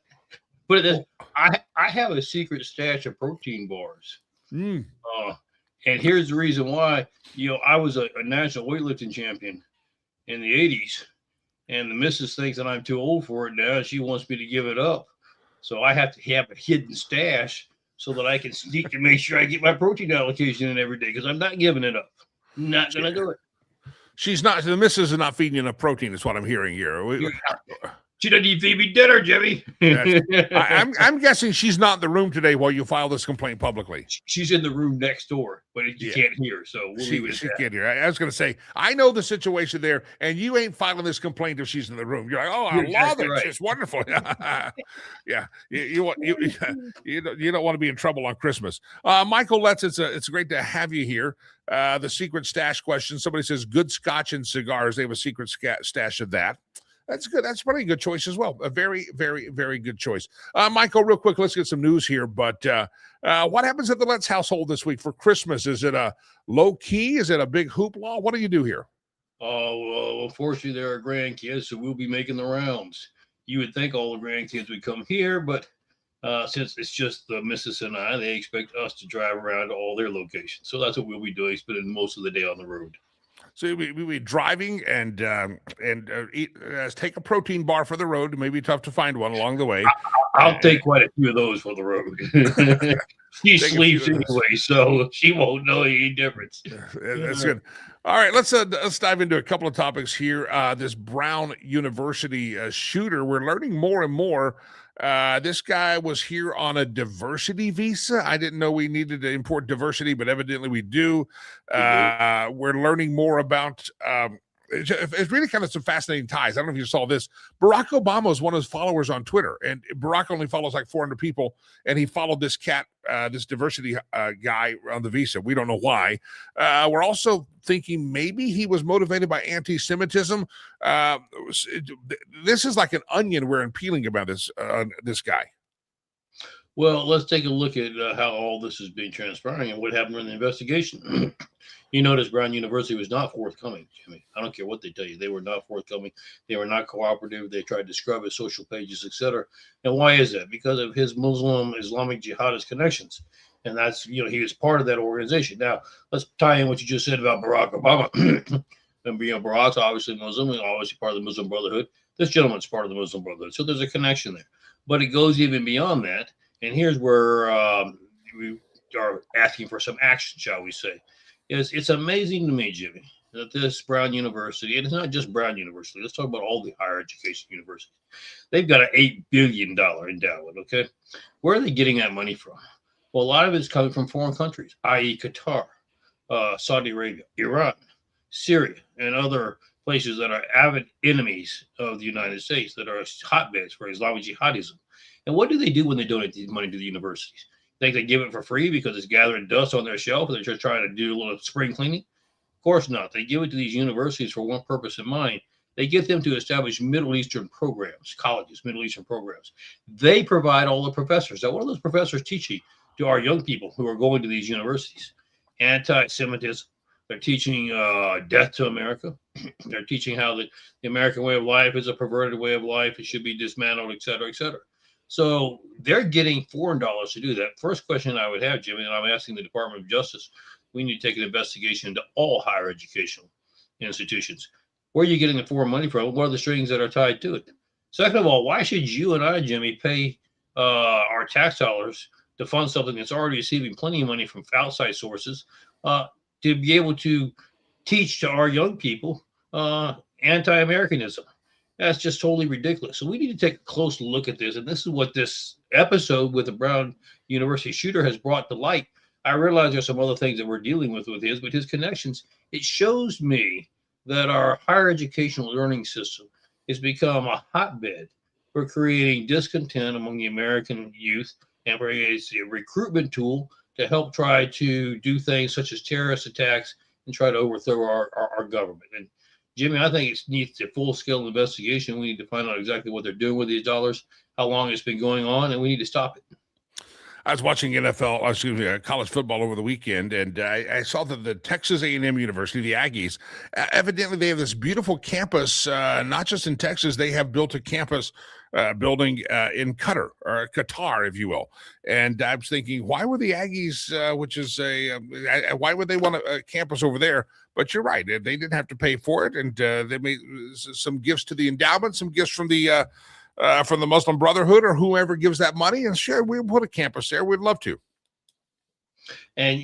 this, I have a secret stash of protein bars. And here's the reason why. You know, I was a national weightlifting champion in the 80s, and the missus thinks that I'm too old for it now, and she wants me to give it up. So I have to have a hidden stash so that I can sneak and make sure I get my protein allocation in every day, because I'm not giving it up. I'm not going to do it. She's not, the missus is not feeding you enough protein, is what I'm hearing here. She doesn't even feed me dinner, Jimmy. I'm guessing she's not in the room today while you file this complaint publicly. She's in the room next door, but you can't hear, so we'll leave it at that. She can't hear. I was going to say, I know the situation there, and you ain't filing this complaint if she's in the room. You're like, oh, I love it. Right. It's wonderful. Yeah, you don't want to be in trouble on Christmas. Michael Letts, it's great to have you here. The secret stash question. Somebody says good scotch and cigars. They have a secret stash of that. That's good. That's probably a good choice as well. A very, very, very good choice. Michael, real quick, let's get some news here. But what happens at the Letts household this week for Christmas? Is it a low key? Is it a big hoopla? What do you do here? Oh, well, unfortunately, there are grandkids, so we'll be making the rounds. You would think all the grandkids would come here, but Since it's just the missus and I, they expect us to drive around to all their locations. So that's what we'll be doing, spending most of the day on the road. So we be driving and eat, take a protein bar for the road. It may be tough to find one along the way. I'll take quite a few of those for the road. She sleeps anyway, so she won't know any difference. That's good. All right, let's dive into a couple of topics here. This Brown University shooter, we're learning more and more. This guy was here on a diversity visa. I didn't know we needed to import diversity, but evidently we do. We're learning more about it's really kind of some fascinating ties. I don't know if you saw this. Barack Obama is one of his followers on Twitter, and Barack only follows like 400 people, and he followed this this diversity guy on the visa. We don't know why. We're also thinking maybe he was motivated by anti-Semitism. This is like an onion we're peeling about this guy. Well, let's take a look at how all this is being transpiring and what happened in the investigation. You notice Brown University was not forthcoming, Jimmy. I don't care what they tell you. They were not forthcoming. They were not cooperative. They tried to scrub his social pages, etc. And why is that? Because of his Muslim Islamic jihadist connections. And that's, he was part of that organization. Now, let's tie in what you just said about Barack Obama. And, Barack's obviously Muslim and obviously part of the Muslim Brotherhood. This gentleman's part of the Muslim Brotherhood. So there's a connection there. But it goes even beyond that. And here's where we are asking for some action, shall we say. It's amazing to me, Jimmy, that this Brown University, and it's not just Brown University, let's talk about all the higher education universities. They've got an $8 billion endowment, okay? Where are they getting that money from? Well, a lot of it's coming from foreign countries, i.e. Qatar, Saudi Arabia, Iran, Syria, and other places that are avid enemies of the United States, that are hotbeds for Islamic jihadism. And what do they do when they donate the money to the universities? Think they give it for free because it's gathering dust on their shelf and they're just trying to do a little spring cleaning? Of course not. They give it to these universities for one purpose in mind. They get them to establish Middle Eastern programs, colleges, Middle Eastern programs. They provide all the professors. Now, what are those professors teaching to our young people who are going to these universities? Anti-Semitism. They're teaching death to America. They're teaching how the American way of life is a perverted way of life. It should be dismantled, et cetera, et cetera. So they're getting foreign dollars to do that. First question I would have, Jimmy, and I'm asking the Department of Justice, we need to take an investigation into all higher educational institutions. Where are you getting the foreign money from? What are the strings that are tied to it? Second of all, why should you and I, Jimmy, pay our tax dollars to fund something that's already receiving plenty of money from outside sources to be able to teach to our young people anti-Americanism? That's just totally ridiculous. So we need to take a close look at this. And this is what this episode with the Brown University shooter has brought to light. I realize there's some other things that we're dealing with his, but his connections, it shows me that our higher educational learning system has become a hotbed for creating discontent among the American youth, and it's a recruitment tool to help try to do things such as terrorist attacks and try to overthrow our government. And Jimmy, I think it needs a full-scale investigation. We need to find out exactly what they're doing with these dollars, how long it's been going on, and we need to stop it. I was watching college football over the weekend, and I saw that the Texas A&M University, the Aggies, evidently they have this beautiful campus, not just in Texas. They have built a campus building in Qatar, or Qatar, if you will. And I was thinking, why would the Aggies, why would they want a campus over there? But you're right. They didn't have to pay for it, and they made some gifts to the endowment, some gifts from the Muslim Brotherhood or whoever gives that money. And sure, we'll put a campus there. We'd love to. And,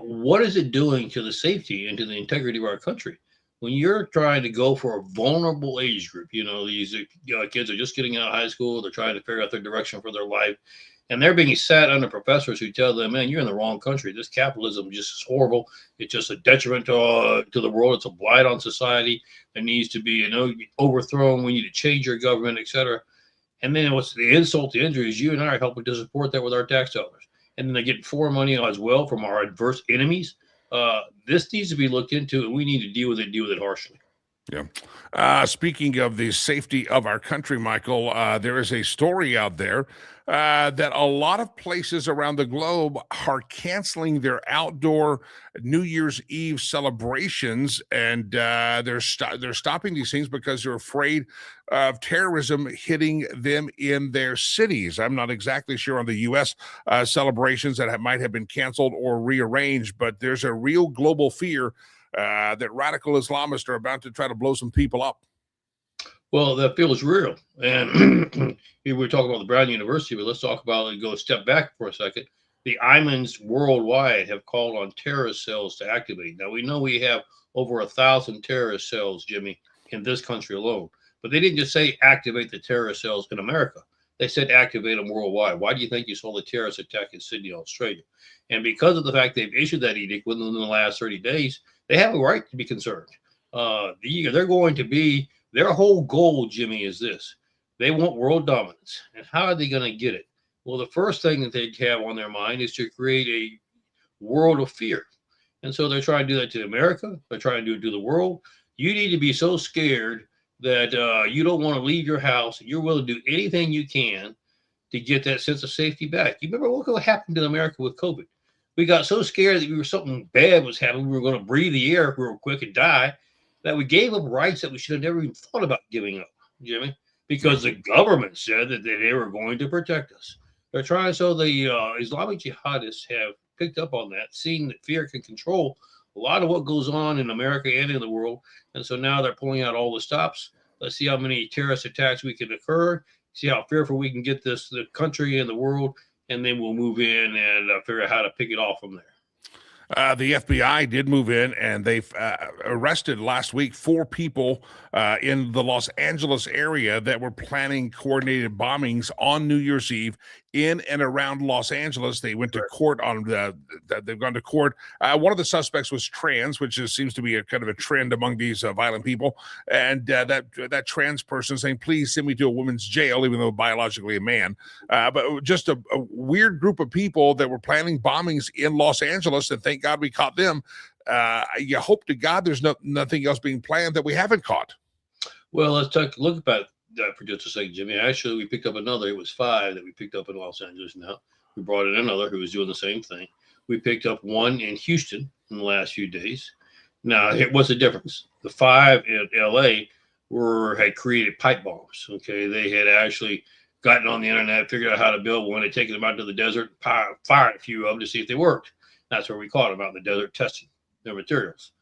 what is it doing to the safety and to the integrity of our country? When you're trying to go for a vulnerable age group, these kids are just getting out of high school. They're trying to figure out their direction for their life. And they're being sat under professors who tell them, man, you're in the wrong country. This capitalism just is horrible. It's just a detriment to the world. It's a blight on society. It needs to be overthrown. We need to change your government, et cetera. And then what's the insult to injury is you and I are helping to support that with our tax dollars. And then they're getting foreign money as well from our adverse enemies. This needs to be looked into, and we need to deal with it harshly. Yeah. Speaking of the safety of our country, Michael, there is a story out there that a lot of places around the globe are canceling their outdoor New Year's Eve celebrations, and they're stopping these things because they're afraid of terrorism hitting them in their cities. I'm not exactly sure on the U.S. Celebrations that might have been canceled or rearranged, but there's a real global fear that radical Islamists are about to try to blow some people up. Well, that feels real. And here we're talking about the Brown University, but let's talk about it. Go a step back for a second. The IMANs worldwide have called on terrorist cells to activate. Now, we know we have over 1,000 terrorist cells, Jimmy, in this country alone. But they didn't just say activate the terrorist cells in America. They said activate them worldwide. Why do you think you saw the terrorist attack in Sydney, Australia? And because of the fact they've issued that edict within the last 30 days, they have a right to be concerned. They're going to be, their whole goal, Jimmy, is this. They want world dominance. And how are they going to get it? Well, the first thing that they have on their mind is to create a world of fear. And so they're trying to do that to America. They're trying to do it to the world. You need to be so scared that you don't want to leave your house. You're willing to do anything you can to get that sense of safety back. You remember what happened to America with COVID? We got so scared that something bad was happening. We were going to breathe the air real quick and die, that we gave up rights that we should have never even thought about giving up, Jimmy, because the government said that they were going to protect us. They're trying, so the Islamic jihadists have picked up on that, seeing that fear can control a lot of what goes on in America and in the world. And so now they're pulling out all the stops. Let's see how many terrorist attacks we can occur, see how fearful we can get the country and the world, and then we'll move in and figure out how to pick it off from there. The FBI did move in, and they've arrested last week 4 people in the Los Angeles area that were planning coordinated bombings on New Year's Eve in and around Los Angeles. They went to court on they've gone to court. One of the suspects was trans, which seems to be a kind of a trend among these violent people. And that trans person saying, "Please send me to a woman's jail," even though biologically a man. But just a weird group of people that were planning bombings in Los Angeles, and thank God we caught them. You hope to God there's nothing else being planned that we haven't caught. Well, let's take a look about that for just a second, Jimmy. Actually, we picked up another. It was 5 that we picked up in Los Angeles now. We brought in another who was doing the same thing. We picked up one in Houston in the last few days. Now, what's the difference? The 5 in L.A. had created pipe bombs. Okay, they had actually gotten on the internet, figured out how to build one. They'd taken them out to the desert, fired a few of them to see if they worked. That's where we caught them, out in the desert, testing their materials.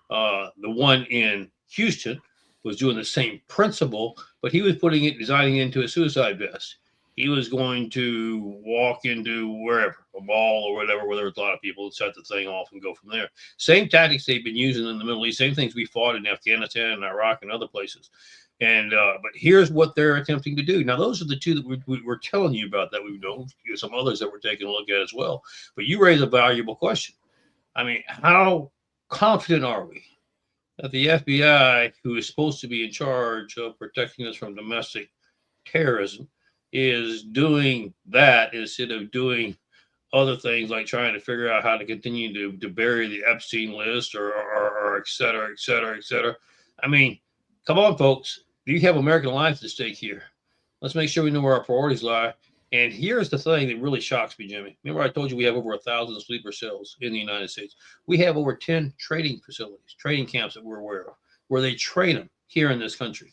The one in Houston was doing the same principle, but he was designing it into a suicide vest. He was going to walk into wherever, a mall or whatever, where there was a lot of people, and set the thing off and go from there. Same tactics they've been using in the Middle East, same things we fought in Afghanistan and Iraq and other places. And but here's what they're attempting to do. Now, those are the 2 that we're telling you about that we've known. Some others that we're taking a look at as well. But you raise a valuable question. I mean, how confident are we that the FBI, who is supposed to be in charge of protecting us from domestic terrorism, is doing that instead of doing other things like trying to figure out how to continue to bury the Epstein list or et cetera, et cetera, et cetera? I mean, come on, folks. You have American lives at stake here. Let's make sure we know where our priorities lie. And here's the thing that really shocks me, Jimmy. Remember I told you we have over 1,000 sleeper cells in the United States. We have over 10 training facilities, training camps that we're aware of, where they train them here in this country.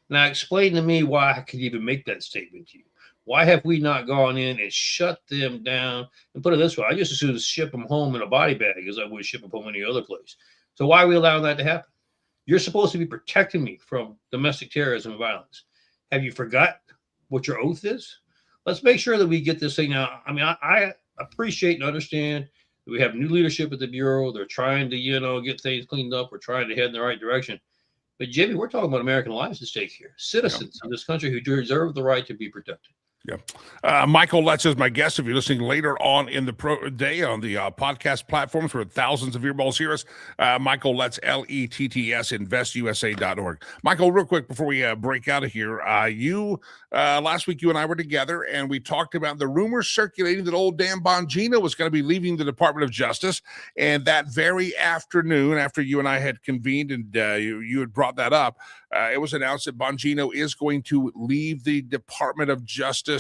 Now, explain to me why I could even make that statement to you. Why have we not gone in and shut them down? And put it this way, I just as soon as ship them home in a body bag as I would ship them home any other place. So why are we allowing that to happen? You're supposed to be protecting me from domestic terrorism and violence. Have you forgot what your oath is? Let's make sure that we get this thing out. I mean, I appreciate and understand that we have new leadership at the Bureau. They're trying to, get things cleaned up. We're trying to head in the right direction. But, Jimmy, we're talking about American lives at stake here. Citizens of this country who deserve the right to be protected. Yeah. Michael Letts is my guest. If you're listening later on in the day on the podcast platforms where thousands of earballs hear us, Michael Letts, Letts, investusa.org. Michael, real quick before we break out of here, last week you and I were together and we talked about the rumors circulating that old Dan Bongino was going to be leaving the Department of Justice. And that very afternoon, after you and I had convened and you had brought that up, it was announced that Bongino is going to leave the Department of Justice,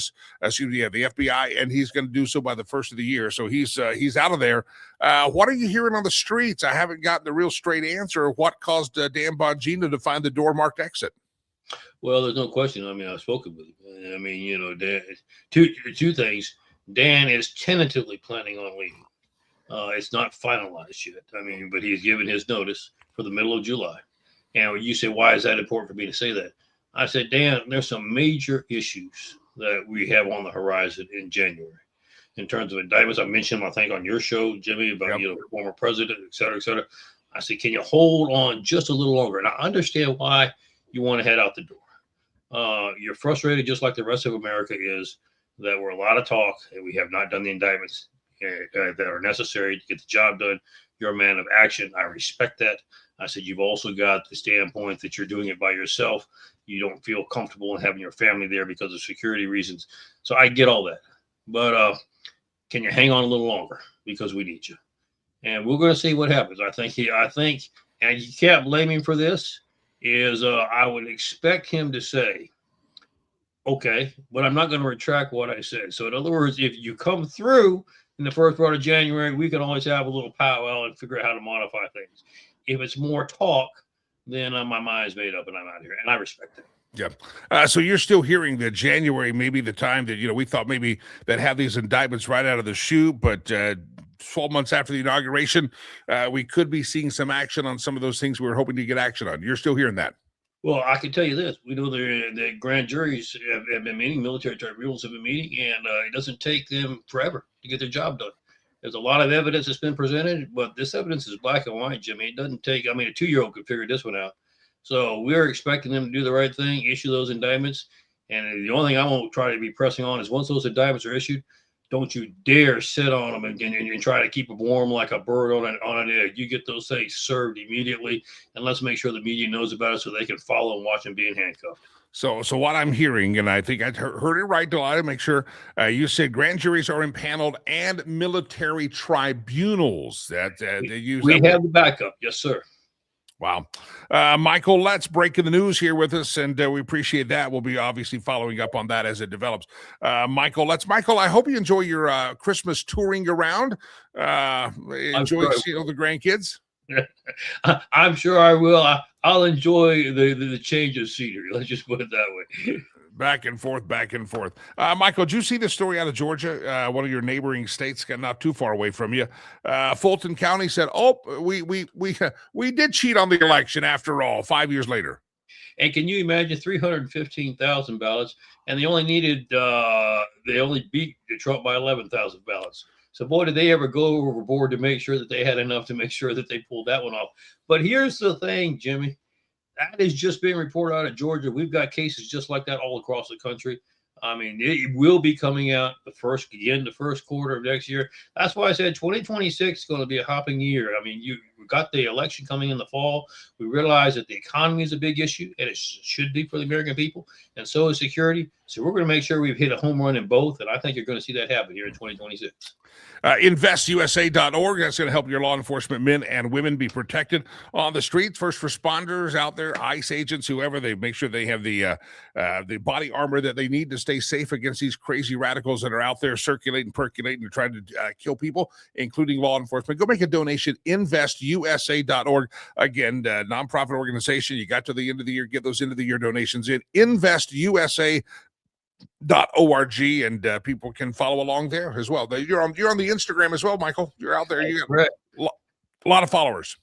the FBI, and he's going to do so by the first of the year. So he's out of there. What are you hearing on the streets? I haven't gotten a real straight answer of what caused Dan Bongino to find the door marked exit. Well, there's no question. I mean, I've spoken with him. I mean, Dan, two things. Dan is tentatively planning on leaving. It's not finalized yet. I mean, but he's given his notice for the middle of July. And when you say, why is that important for me to say that? I said, Dan, there's some major issues that we have on the horizon in January in terms of indictments. I mentioned, I think, on your show, Jimmy, about former president, et cetera, et cetera. I said, can you hold on just a little longer? And I understand why you want to head out the door. You're frustrated, just like the rest of America is, that we're a lot of talk and we have not done the indictments that are necessary to get the job done. You're a man of action. I respect that. I said, you've also got the standpoint that you're doing it by yourself. You don't feel comfortable in having your family there because of security reasons. So I get all that. But can you hang on a little longer? Because we need you. And we're going to see what happens. I think, and you can't blame him for this, is I would expect him to say, okay, but I'm not going to retract what I said. So in other words, if you come through in the first part of January, we can always have a little powwow and figure out how to modify things. If it's more talk, then my mind's made up and I'm out here, and I respect it. Yeah. So you're still hearing that January may be the time that, we thought maybe that have these indictments right out of the chute, but 12 months after the inauguration, we could be seeing some action on some of those things we were hoping to get action on. You're still hearing that? Well, I can tell you this. We know the grand juries have been meeting, military tribunals have been meeting, and it doesn't take them forever to get their job done. There's a lot of evidence that's been presented, but this evidence is black and white, Jimmy. It doesn't take, a 2-year-old could figure this one out. So we're expecting them to do the right thing, issue those indictments. And the only thing I won't try to be pressing on is once those indictments are issued, don't you dare sit on them and try to keep them warm like a bird on an egg. You get those things served immediately, and let's make sure the media knows about it so they can follow and watch them being handcuffed. So what I'm hearing, and I think I heard it right, Delilah, to make sure, you said grand juries are impaneled and military tribunals. That they use. We have the backup, yes, sir. Wow. Michael Letts breaking the news here with us, and we appreciate that. We'll be obviously following up on that as it develops. Michael Letts. Michael, I hope you enjoy your Christmas touring around. Enjoy seeing the grandkids. I'm sure I will. I'll enjoy the change of scenery. Let's just put it that way. Back and forth. Michael, did you see the story out of Georgia? One of your neighboring states, not too far away from you. Fulton County said, we did cheat on the election after all, 5 years later. And can you imagine 315,000 ballots, and they only beat Trump by 11,000 ballots. So, boy, did they ever go overboard to make sure that they had enough to make sure that they pulled that one off. But here's the thing, Jimmy. That is just being reported out of Georgia. We've got cases just like that all across the country. It will be coming out the first quarter of next year. That's why I said 2026 is going to be a hopping year. You've got the election coming in the fall. We realize that the economy is a big issue, and it should be for the American people, and so is security. So we're going to make sure we've hit a home run in both, and I think you're going to see that happen here in 2026. InvestUSA.org. That's going to help your law enforcement men and women be protected on the streets. First responders out there, ICE agents, whoever, they make sure they have the body armor that they need to stay safe against these crazy radicals that are out there circulating, percolating, and trying to kill people, including law enforcement. Go make a donation. InvestUSA.org. Again, nonprofit organization. You got to the end of the year, get those end of the year donations in. InvestUSA.org, and people can follow along there as well. You're on the Instagram as well, Michael. You're out there. You got a lot of followers.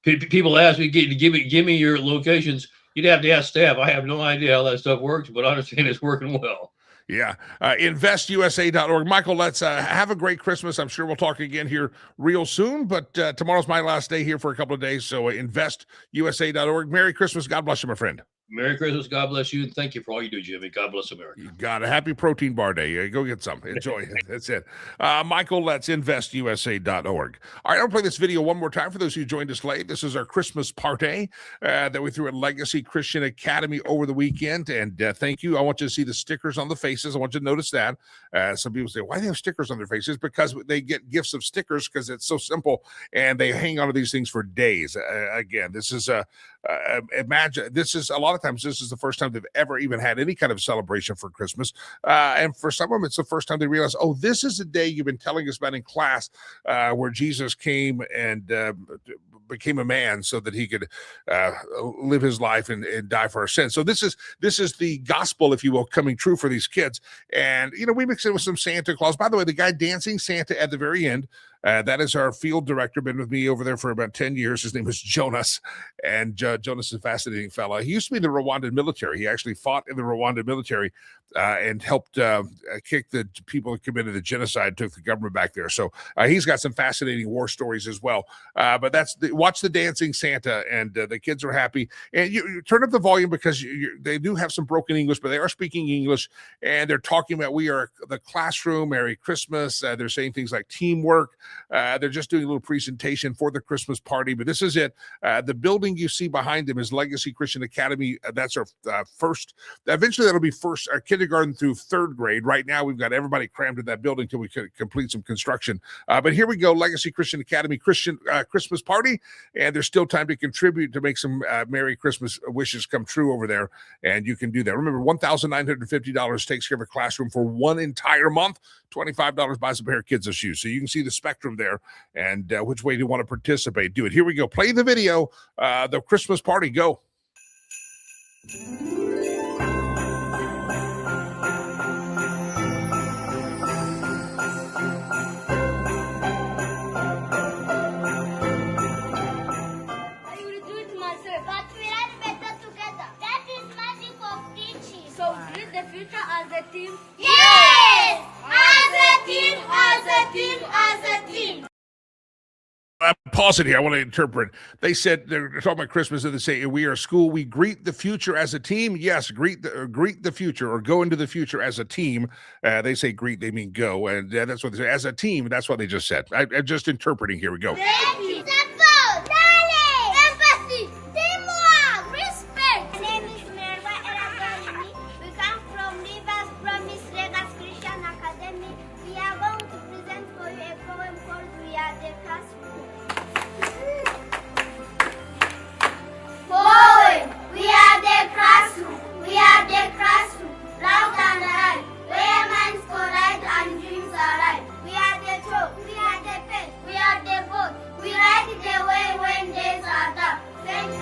People ask me, give me your locations. You'd have to ask staff. I have no idea how that stuff works, but I understand it's working well. Yeah. InvestUSA.org. Michael, let's have a great Christmas. I'm sure we'll talk again here real soon, but tomorrow's my last day here for a couple of days. So InvestUSA.org. Merry Christmas. God bless you, my friend. Merry Christmas. God bless you. And thank you for all you do, Jimmy. God bless America. You got a happy protein bar day. Go get some. Enjoy it. That's it. Michael, let's investusa.org. All right, I'll play this video one more time for those who joined us late. This is our Christmas party that we threw at Legacy Christian Academy over the weekend. And thank you. I want you to see the stickers on the faces. I want you to notice that. Some people say, why do they have stickers on their faces? Because they get gifts of stickers because it's so simple and they hang on to these things for days. Again, this is imagine this is a lot of times this is the first time they've ever even had any kind of celebration for Christmas, and for some of them it's the first time they realize, oh, this is the day you've been telling us about in class, where Jesus came and became a man so that he could live his life and die for our sins. So this is the gospel, if you will, coming true for these kids. And we mix it with some Santa Claus. By the way, the guy dancing Santa at the very end, that is our field director, been with me over there for about 10 years. His name is Jonas, and Jonas is a fascinating fellow. He used to be in the Rwandan military. He actually fought in the Rwandan military and helped kick the people who committed the genocide, took the government back there. So he's got some fascinating war stories as well. But watch the dancing Santa, and the kids are happy. And you turn up the volume because they do have some broken English, but they are speaking English, and they're talking about we are the classroom, Merry Christmas. They're saying things like teamwork. They're just doing a little presentation for the Christmas party, but this is it. The building you see behind them is Legacy Christian Academy. That's our first. Eventually, that'll be our kindergarten through third grade. Right now, we've got everybody crammed in that building till we can complete some construction. But here we go, Legacy Christian Academy Christmas party, and there's still time to contribute to make some Merry Christmas wishes come true over there, and you can do that. Remember, $1,950 takes care of a classroom for one entire month. $25 buys a pair of kids a shoes. So you can see the spectrum there and which way do you want to participate. Do it. Here we go. Play the video. The Christmas party. Go. I will do it myself, but we are better together. That is magic of teaching. So build the future as a team. Yes! As a team, as a team, as a team. Pause it here. I want to interpret. They said they're talking about Christmas, and they say we are a school. We greet the future as a team. Yes, greet the future, or go into the future as a team. They say greet, they mean go, and that's what they say as a team. That's what they just said. I'm just interpreting. Here we go. Support, knowledge, empathy, teamwork, respect. My name is Merva Eragoni. We come from Rivers Promise Legacy Christian Academy. We are going to present for you a poem called We Are the Classroom. Poem. We are the classroom. We are the classroom. Loud and high. Where minds collide and dreams arise. We are the chalk. We are the pen. We are the board. We write the way when days are dark. Thank you.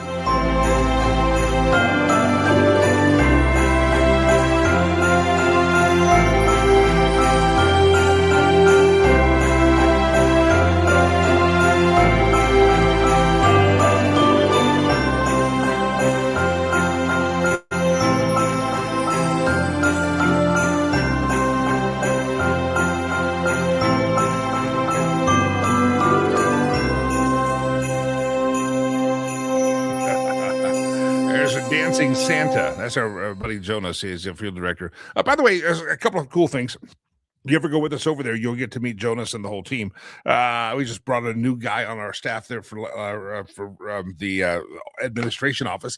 Dancing Santa. That's our buddy Jonas. He's a field director. By the way, there's a couple of cool things. You ever go with us over there, you'll get to meet Jonas and the whole team. We just brought a new guy on our staff there for the administration office,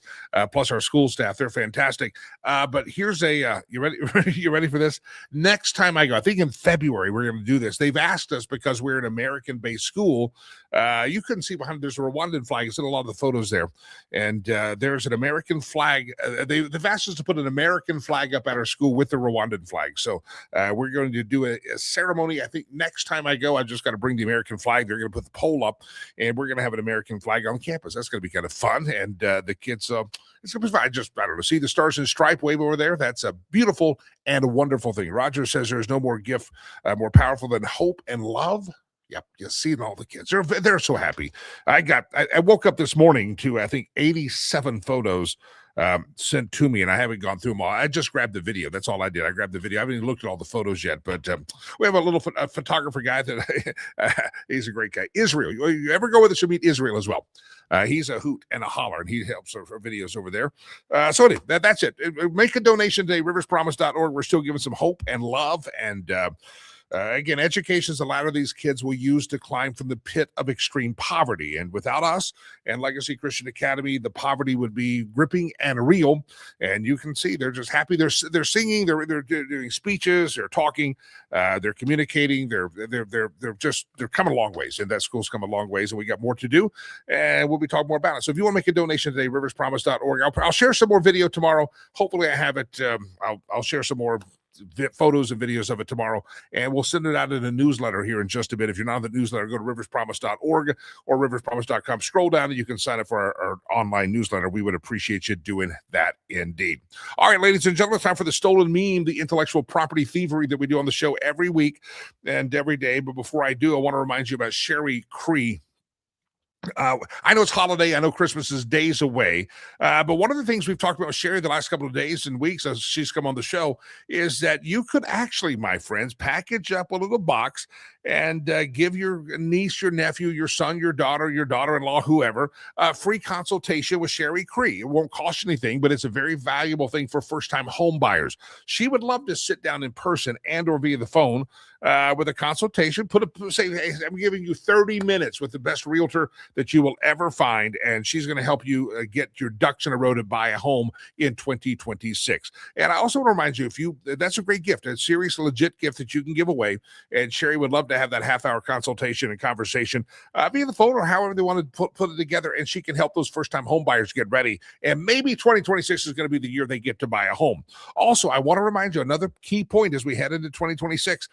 plus our school staff. They're fantastic. But here's you ready? You ready for this? Next time I go, I think in February, we're going to do this. They've asked us because we're an American-based school. You couldn't see behind. There's a Rwandan flag. It's in a lot of the photos there. And there's an American flag. They've asked us to put an American flag up at our school with the Rwandan flag. So we're going to do a ceremony. I think next time I go, I just got to bring the American flag. They're going to put the pole up, and we're going to have an American flag on campus. That's going to be kind of fun, and the kids, it's going to be fun. I don't know. See the Stars and Stripe wave over there? That's a beautiful and a wonderful thing. Roger says there's no more gift more powerful than hope and love. Yep, you see all the kids. They're so happy. I woke up this morning to, I think, 87 photos sent to me, and I haven't gone through them all. I just grabbed the video. That's all I did. I grabbed the video. I haven't even looked at all the photos yet, but we have a little photographer guy that he's a great guy. Israel. You ever go with us to meet Israel as well? He's a hoot and a holler, and he helps our videos over there. So anyway, that's it. Make a donation today, riverspromise.org. We're still giving some hope and love, and again, education is the ladder these kids will use to climb from the pit of extreme poverty. And without us and Legacy Christian Academy, the poverty would be gripping and real. And you can see they're just happy. They're singing. They're doing speeches. They're talking. They're communicating. They're coming a long ways. And that school's come a long ways. And we got more to do. And we'll be talking more about it. So if you want to make a donation today, riverspromise.org. I'll share some more video tomorrow. Hopefully, I have it. I'll share some more photos and videos of it tomorrow, and we'll send it out in a newsletter here in just a bit. If you're not on the newsletter, go to riverspromise.org or riverspromise.com. Scroll down and you can sign up for our online newsletter. We would appreciate you doing that indeed. All right, ladies and gentlemen, time for the stolen meme, the intellectual property thievery that we do on the show every week and every day. But before I do, I want to remind you about Sherry Cree. I know it's holiday. I know Christmas is days away. But one of the things we've talked about with Sherry the last couple of days and weeks as she's come on the show is that you could actually, my friends, package up a little box and give your niece, your nephew, your son, your daughter-in-law, whoever, a free consultation with Sherry Cree. It won't cost you anything, but it's a very valuable thing for first-time home buyers. She would love to sit down in person and or via the phone with a consultation. Say, hey, I'm giving you 30 minutes with the best realtor that you will ever find, and she's going to help you get your ducks in a row to buy a home in 2026. And I also want to remind you, that's a great gift, a serious, legit gift that you can give away, and Sherry would love to have that half-hour consultation and conversation via the phone or however they want to put it together, and she can help those first-time home buyers get ready, and maybe 2026 is going to be the year they get to buy a home. Also, I want to remind you another key point as we head into 2026.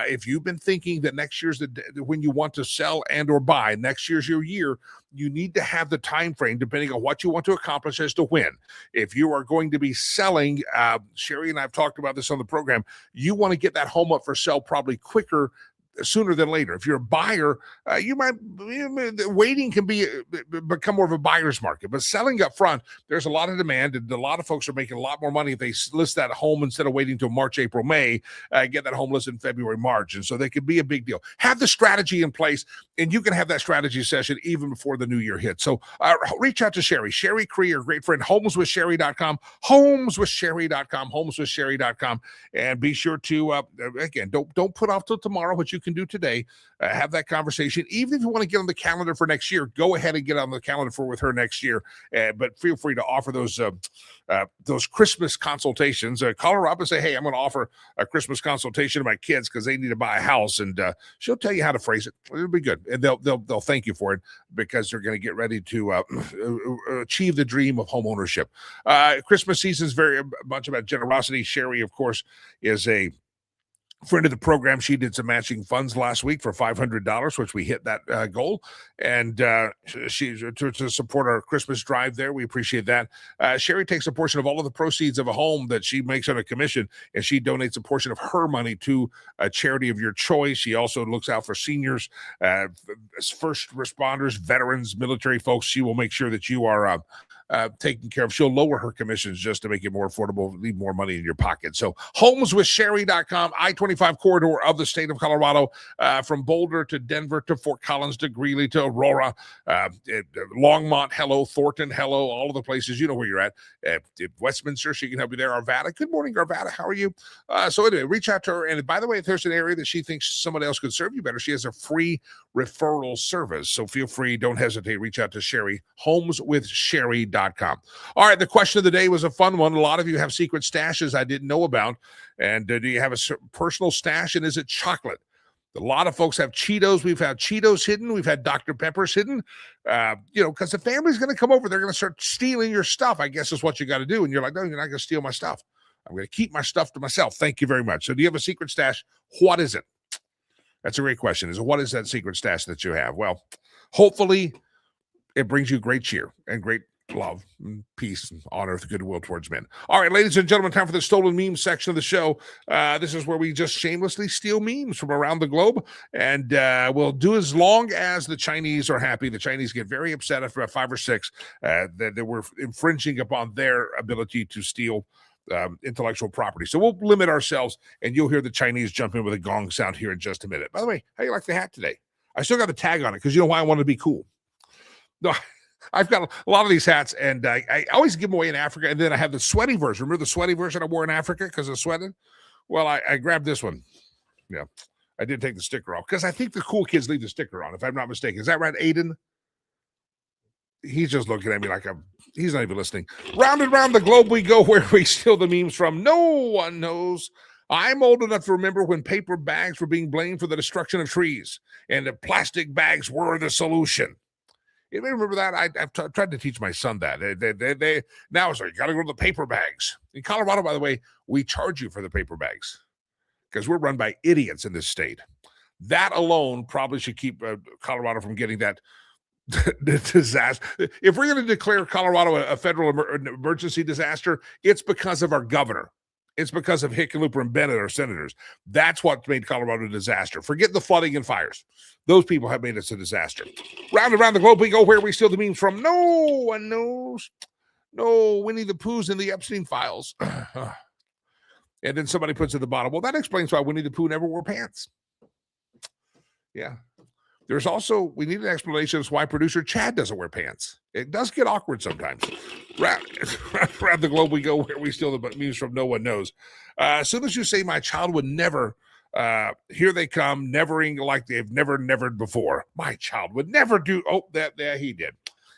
If you've been thinking that next year's when you want to sell and or buy, next year's your year, you need to have the time frame depending on what you want to accomplish as to when. If you are going to be selling, Sherry and I have talked about this on the program, you want to get that home up for sale probably quicker sooner than later. If you're a buyer, waiting can become more of a buyer's market, but selling up front, there's a lot of demand, and a lot of folks are making a lot more money if they list that home instead of waiting until March, April, May, get that home listed in February, March. And so they could be a big deal. Have the strategy in place, and you can have that strategy session even before the new year hits. So reach out to Sherry. Sherry Cree, our great friend, homeswithsherry.com, homeswithsherry.com, and be sure to, again, don't put off till tomorrow what you can do today. Have that conversation. Even if you want to get on the calendar for next year, go ahead and get on the calendar with her next year. But feel free to offer those Christmas consultations. Call her up and say, hey, I'm going to offer a Christmas consultation to my kids because they need to buy a house, and she'll tell you how to phrase it. It'll be good, and they'll thank you for it because they're going to get ready to achieve the dream of home ownership. Christmas season is very much about generosity. Sherry, of course, is a friend of the program. She did some matching funds last week for $500, which we hit that goal. And she to support our Christmas drive there. We appreciate that. Sherry takes a portion of all of the proceeds of a home that she makes on a commission, and she donates a portion of her money to a charity of your choice. She also looks out for seniors, first responders, veterans, military folks. She will make sure that you are taken care of. She'll lower her commissions just to make it more affordable, leave more money in your pocket. So homeswithsherry.com, I-25 corridor of the state of Colorado, from Boulder to Denver to Fort Collins to Greeley to Aurora, Longmont, hello, Thornton, hello, all of the places. You know where you're at. Westminster, she can help you there. Arvada, good morning, Arvada, how are you? So anyway, reach out to her. And by the way, if there's an area that she thinks someone else could serve you better, she has a free referral service. So feel free, don't hesitate, reach out to Sherry, homeswithsherry.com. All right, the question of the day was a fun one. A lot of you have secret stashes I didn't know about. And do you have a personal stash, and is it chocolate? A lot of folks have Cheetos. We've had Cheetos hidden. We've had Dr. Peppers hidden, because the family's going to come over. They're going to start stealing your stuff, I guess is what you got to do. And you're like, no, you're not going to steal my stuff. I'm going to keep my stuff to myself. Thank you very much. So do you have a secret stash? What is it? That's a great question. What is that secret stash that you have? Well, hopefully it brings you great cheer and great love and peace and honor with goodwill towards men. All right, ladies and gentlemen, time for the stolen memes section of the show. This is where we just shamelessly steal memes from around the globe, and we'll do as long as the Chinese are happy. The Chinese get very upset after about 5 or 6 that we're infringing upon their ability to steal intellectual property. So we'll limit ourselves, and you'll hear the Chinese jump in with a gong sound here in just a minute. By the way, how do you like the hat today? I still got the tag on it because you know why I wanted to be cool. No, I've got a lot of these hats, and I always give them away in Africa, and then I have the sweaty version. Remember the sweaty version I wore in Africa because of sweating? Well, I grabbed this one. Yeah, I did take the sticker off because I think the cool kids leave the sticker on, if I'm not mistaken. Is that right, Aiden? He's just looking at me like he's not even listening. Round and round the globe we go, where we steal the memes from. No one knows. I'm old enough to remember when paper bags were being blamed for the destruction of trees, and the plastic bags were the solution. You may remember that? I've tried to teach my son that. They now it's like, you got to go to the paper bags. In Colorado, by the way, we charge you for the paper bags because we're run by idiots in this state. That alone probably should keep Colorado from getting that disaster. If we're going to declare Colorado a federal emergency disaster, it's because of our governor. It's because of Hickenlooper and Bennett, our senators. That's what made Colorado a disaster. Forget the flooding and fires. Those people have made us a disaster. Round and around the globe we go, where we steal the memes from. No one knows. No, Winnie the Pooh's in the Epstein files. And then somebody puts at the bottom, well, that explains why Winnie the Pooh never wore pants. Yeah. There's also, we need an explanation as to why producer Chad doesn't wear pants. It does get awkward sometimes. Around the globe we go, where we steal the memes from. No one knows. As soon as you say my child would never, here they come, nevering like they've nevered before. My child would never do. Oh, that he did.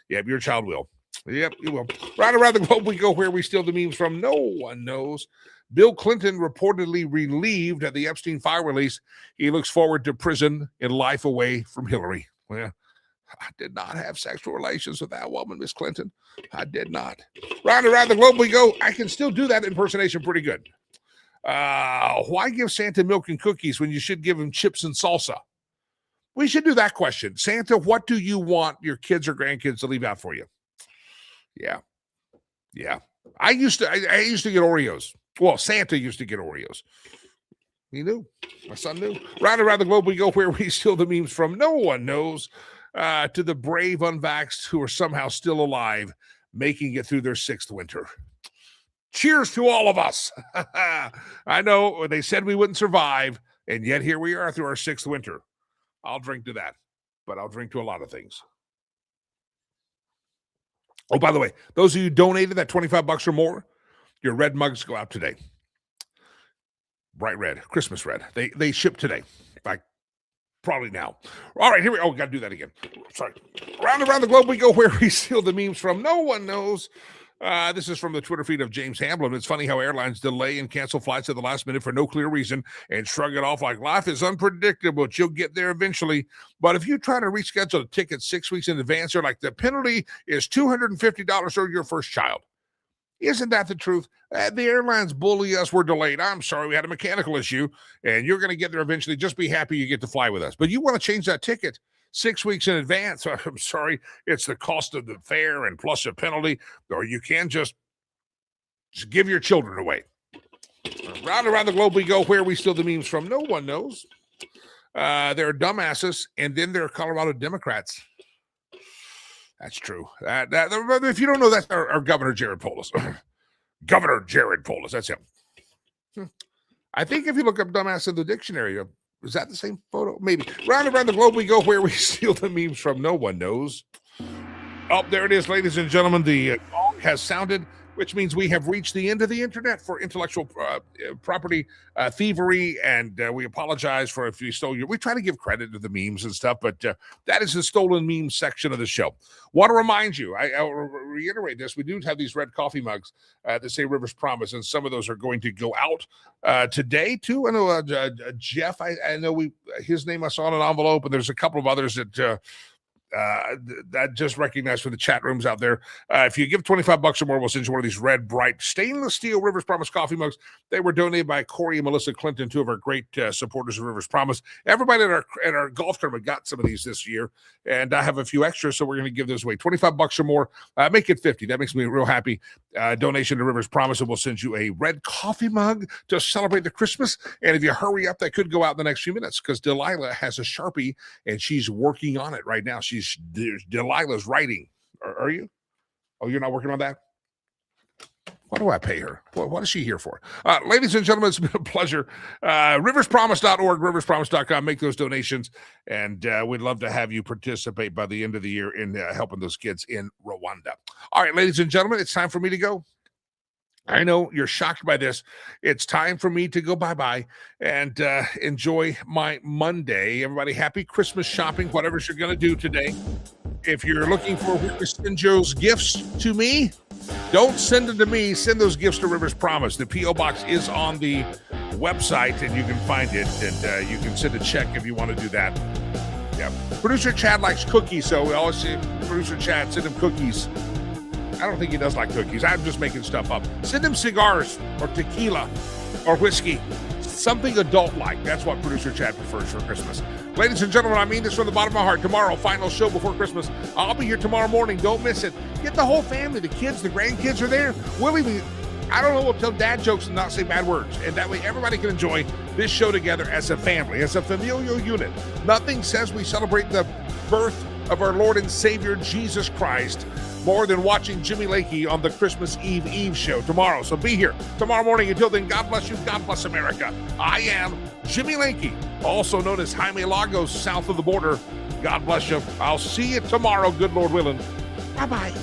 Yep, your child will. Yep, you will. Right around the globe we go, where we steal the memes from. No one knows. Bill Clinton reportedly relieved at the Epstein file release. He looks forward to prison and life away from Hillary. Well, I did not have sexual relations with that woman, Miss Clinton. I did not. Round and around the globe we go. I can still do that impersonation pretty good. Why give Santa milk and cookies when you should give him chips and salsa? We should do that question. Santa, what do you want your kids or grandkids to leave out for you? Yeah. I used to get Oreos. Well, Santa used to get Oreos. He knew. My son knew. Round around the globe we go, where we steal the memes from. No one knows. To the brave unvaxxed who are somehow still alive, making it through their 6th winter. Cheers to all of us. I know they said we wouldn't survive, and yet here we are through our 6th winter. I'll drink to that, but I'll drink to a lot of things. Oh, by the way, those of you who donated that $25 or more, your red mugs go out today. Bright red, Christmas red. They ship today. Like probably now. All right, here we go. Oh, got to do that again. Sorry. Round and around the globe we go, where we steal the memes from. No one knows. This is from the Twitter feed of James Hamblin. It's funny how airlines delay and cancel flights at the last minute for no clear reason and shrug it off like life is unpredictable. But you'll get there eventually. But if you try to reschedule a ticket 6 weeks in advance, you're like, the penalty is $250 for your first child. Isn't that the truth? The airlines bully us. We're delayed. I'm sorry, we had a mechanical issue, and you're going to get there eventually. Just be happy you get to fly with us. But you want to change that ticket 6 weeks in advance. I'm sorry, it's the cost of the fare and plus a penalty. Or you can just give your children away. Round around the globe we go, where we steal the memes from. No one knows. They're dumbasses, and then they're Colorado Democrats. That's true. If you don't know, that's our Governor Jared Polis. Governor Jared Polis, that's him. I think if you look up dumbass in the dictionary, is that the same photo? Maybe. Round around the globe we go, where we steal the memes from. No one knows. Oh, there it is, ladies and gentlemen. The gong has sounded, which means we have reached the end of the internet for intellectual property thievery, and we apologize for if you stole we try to give credit to the memes and stuff, but that is the stolen memes section of the show. Want to remind you, I'll reiterate this, we do have these red coffee mugs that say Rivers Promise, and some of those are going to go out today, too. I know Jeff, I know his name I saw in an envelope, and there's a couple of others that That just recognized for the chat rooms out there. If you give $25 or more, we'll send you one of these red, bright stainless steel Rivers Promise coffee mugs. They were donated by Corey and Melissa Clinton, two of our great supporters of Rivers Promise. Everybody at our golf tournament got some of these this year, and I have a few extras, so we're going to give those away. $25 or more, make it 50. That makes me real happy. Donation to Rivers Promise, and we'll send you a red coffee mug to celebrate the Christmas. And if you hurry up, that could go out in the next few minutes because Delilah has a Sharpie, and she's working on it right now. Delilah's writing. Are you? Oh, you're not working on that? Why do I pay her? What is she here for? Ladies and gentlemen, it's been a pleasure. Riverspromise.org, riverspromise.com. Make those donations, and we'd love to have you participate by the end of the year in helping those kids in Rwanda. All right, ladies and gentlemen, it's time for me to go. I know you're shocked by this. It's time for me to go bye-bye and enjoy my Monday. Everybody, happy Christmas shopping, whatever you're going to do today. If you're looking for who to send those gifts to me, don't send them to me. Send those gifts to Rivers Promise. The P.O. Box is on the website, and you can find it, and you can send a check if you want to do that. Yeah. Producer Chad likes cookies, so we always say, Producer Chad, send him cookies. I don't think he does like cookies. I'm just making stuff up. Send him cigars or tequila or whiskey. Something adult-like. That's what Producer Chad prefers for Christmas. Ladies and gentlemen, I mean this from the bottom of my heart. Tomorrow, final show before Christmas. I'll be here tomorrow morning. Don't miss it. Get the whole family. The kids, the grandkids are there. We'll even, I don't know, we'll tell dad jokes and not say bad words. And that way everybody can enjoy this show together as a family, as a familial unit. Nothing says we celebrate the birth of our Lord and Savior, Jesus Christ, more than watching Jimmy Lakey on the Christmas Eve show tomorrow. So be here tomorrow morning. Until then, God bless you. God bless America. I am Jimmy Lakey, also known as Jaime Lagos, south of the border. God bless you. I'll see you tomorrow, good Lord willing. Bye-bye.